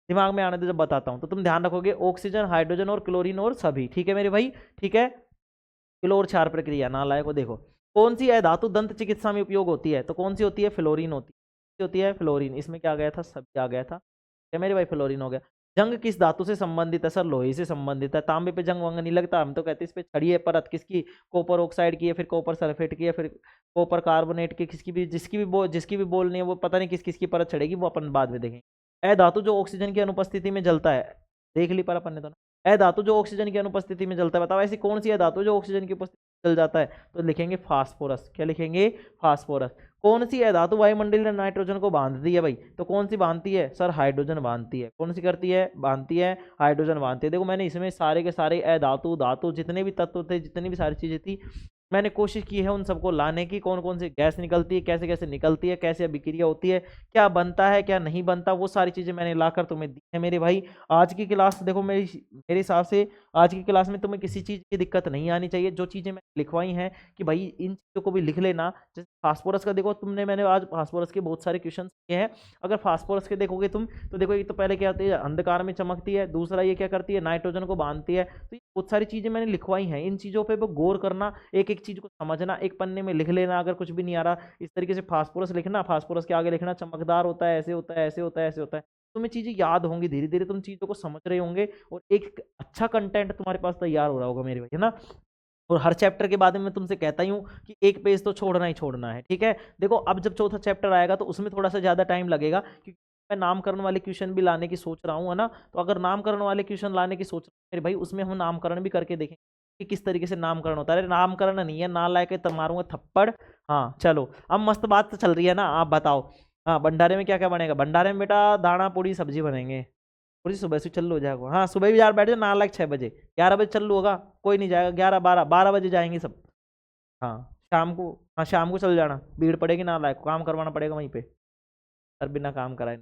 दिमाग में आने दो जब बताता हूं। तो तुम ध्यान रखोगे ऑक्सीजन, हाइड्रोजन और क्लोरीन और सभी, ठीक है मेरे भाई, ठीक है। क्लोर क्षार प्रक्रिया, नालायक को देखो। कौन सी है धातु दंत चिकित्सा में उपयोग होती है, तो कौन सी होती है, फ्लोरीन होती है फ्लोरीन। इसमें क्या आ गया था, सभी आ गया था, क्या मेरे भाई, फ्लोरीन हो गया। जंग किस धातु से संबंधित है, सर लोहे से संबंधित है। तांबे पे जंग वंग नहीं लगता, हम तो कहते हैं इस पे छड़ी है परत किसकी, कॉपर ऑक्साइड की है, फिर कॉपर सल्फेट की है, फिर कॉपर कार्बोनेट की, जिसकी भी बोलनी है वो पता नहीं किस किसकी परत चढ़ेगी, वो अपन बाद में देखेंगे। ए धातु जो ऑक्सीजन की अनुपस्थिति में जलता है, देख ली पर अपन ने तो ना। ए धातु जो ऑक्सीजन की अनुपस्थिति में जलता है, बताओ ऐसी कौन सी है धातु जो ऑक्सीजन की उपस्थिति में जल जाता है, तो लिखेंगे फास्फोरस, क्या लिखेंगे, फास्फोरस। कौन सी है धातु वायुमंडल में नाइट्रोजन को बांधती है भाई, तो कौन सी बांधती है सर, हाइड्रोजन बांधती है। कौन सी करती है, बांधती है, हाइड्रोजन बांधती है। देखो मैंने इसमें सारे के सारे धातु जितने भी तत्व थे, जितनी भी सारी चीजें थी, मैंने कोशिश की है उन सबको लाने की, कौन कौन सी गैस निकलती है, कैसे कैसे निकलती है, कैसे अभिक्रिया होती है, क्या बनता है क्या नहीं बनता, वो सारी चीजें मैंने लाकर तुम्हें दी है मेरे भाई। आज की क्लास देखो मेरे हिसाब से आज की क्लास में तुम्हें किसी चीज की दिक्कत नहीं आनी चाहिए। जो चीजें मैंने लिखवाई हैं कि भाई इन चीजों को भी लिख लेना। जैसे फास्फोरस का देखो, मैंने आज फास्फोरस के बहुत सारे क्वेश्चन किए हैं। अगर फास्फोरस के देखोगे तुम, तो देखो एक तो पहले क्या होती है, अंधकार में चमकती है, दूसरा ये क्या करती है, नाइट्रोजन को बांधती है। तो ये बहुत सारी चीजें मैंने लिखवाई हैं, इन चीजों पर गौर करना, एक एक चीज को समझना, एक पन्ने में लिख लेना। अगर कुछ भी नहीं आ रहा, इस तरीके से फास्फोरस लिखना, फास्फोरस के आगे लिखना चमकदार होता है, ऐसे होता है, ऐसे होता है, ऐसे होता है। तुम्हें चीजें याद होंगी, धीरे धीरे तुम चीजों को समझ रहे होंगे, और एक अच्छा कंटेंट तुम्हारे पास तैयार हो रहा होगा मेरे भाई, है ना। और हर चैप्टर के बाद में मैं तुमसे कहता ही हूँ कि एक पेज तो छोड़ना ही छोड़ना है, ठीक है। देखो अब जब चौथा चैप्टर आएगा तो उसमें थोड़ा सा ज़्यादा टाइम लगेगा, क्योंकि मैं नामकरण वाले क्वेश्चन भी लाने की सोच रहा हूँ, है ना। तो अगर नामकरण वाले क्वेश्चन लाने की सोच रहा हूँ मेरे भाई, उसमें हम नामकरण भी करके देखेंगे कि किस तरीके से नामकरण होता है। अरे नामकरण नहीं है, ना लायक तो मारूंगा थप्पड़। हाँ चलो, अब मस्त बात तो चल रही है ना, आप बताओ। हाँ, भंडारे में क्या क्या बनेगा? भंडारे में बेटा दाना पूड़ी सब्जी बनेंगे। पूरी सुबह से चल लो जाएगा, हाँ सुबह भी यार बैठ जाओ, 9 6 बजे 11 बजे चल लो होगा, कोई नहीं जाएगा, 11 12 12 बजे जाएंगे सब। हाँ शाम को, हाँ शाम को चल जाना, भीड़ पड़ेगी, ना लायक काम करवाना पड़ेगा वहीं पे। सर बिना काम कराए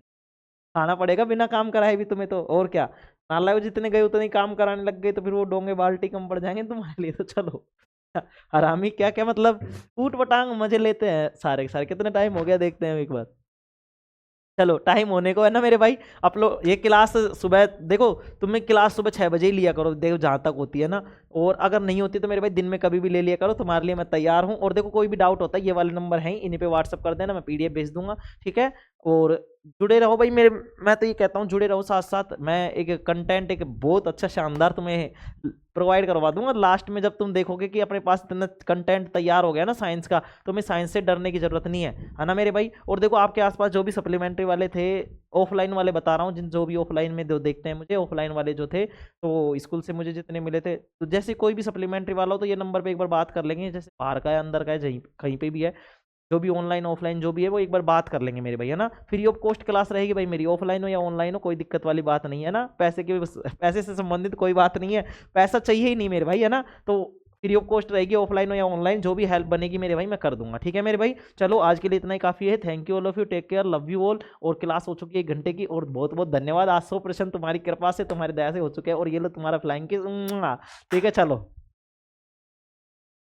खाना पड़ेगा, बिना काम कराए भी तुम्हें तो, और क्या। नालायक जितने गए उतने ही काम कराने लग गए तो फिर वो डोंगे बाल्टी कम पड़ जाएंगे तुम्हारे लिए, तो चलो। हरामी क्या क्या मतलब, ऊट पटांग मजे लेते हैं सारे के सारे। कितने टाइम हो गया देखते हैं एक बार। चलो टाइम होने को है ना मेरे भाई। आप लोग ये क्लास सुबह देखो, तुम्हें क्लास सुबह 6 बजे ही लिया करो, देखो जहाँ तक होती है ना। और अगर नहीं होती तो मेरे भाई दिन में कभी भी ले लिया करो, तुम्हारे लिए मैं तैयार हूँ। और देखो कोई भी डाउट होता है, ये वाले नंबर हैं इन्हीं पे व्हाट्सअप कर देना, मैं पीडीएफ भेज दूंगा, ठीक है। और जुड़े रहो भाई मेरे, मैं तो ये कहता हूँ जुड़े रहो, साथ साथ मैं एक कंटेंट एक बहुत अच्छा शानदार तुम्हें प्रोवाइड करवा दूंगा। लास्ट में जब तुम देखोगे कि अपने पास इतना कंटेंट तैयार हो गया ना साइंस का, तो हमें साइंस से डरने की जरूरत नहीं है ना मेरे भाई। और देखो आपके आसपास जो भी सप्लीमेंट्री वाले थे, ऑफलाइन वाले बता रहा हूँ, जिन जो भी ऑफलाइन में जो देखते हैं मुझे, ऑफलाइन वाले जो थे, तो स्कूल से मुझे जितने मिले थे, तो जैसे कोई भी सप्लीमेंट्री वाला हो तो ये नंबर पे एक बार बात कर लेंगे, जैसे बाहर का है अंदर का है कहीं पे भी है, जो भी ऑनलाइन ऑफलाइन जो भी है वो एक बार बात कर लेंगे मेरे भाई, है ना। फ्री ऑफ कॉस्ट क्लास रहेगी भाई मेरी, ऑफलाइन हो या ऑनलाइन हो, कोई दिक्कत वाली बात नहीं है ना। पैसे से संबंधित कोई बात नहीं है, पैसा चाहिए ही नहीं मेरे भाई, है ना। तो फ्री ऑफ कॉस्ट रहेगी, ऑफलाइन हो या ऑनलाइन, जो भी हेल्प बनेगी मेरे भाई मैं कर दूंगा, ठीक है मेरे भाई। चलो आज के लिए इतना ही काफ़ी है। Thank you all of you, take care, love you all. और क्लास हो चुकी है 1 घंटे की, और बहुत बहुत धन्यवाद। आज 100% तुम्हारी कृपा से, तुम्हारी दया से हो चुके हैं। और ये लो तुम्हारा फ्लाइंग किस, ठीक है चलो।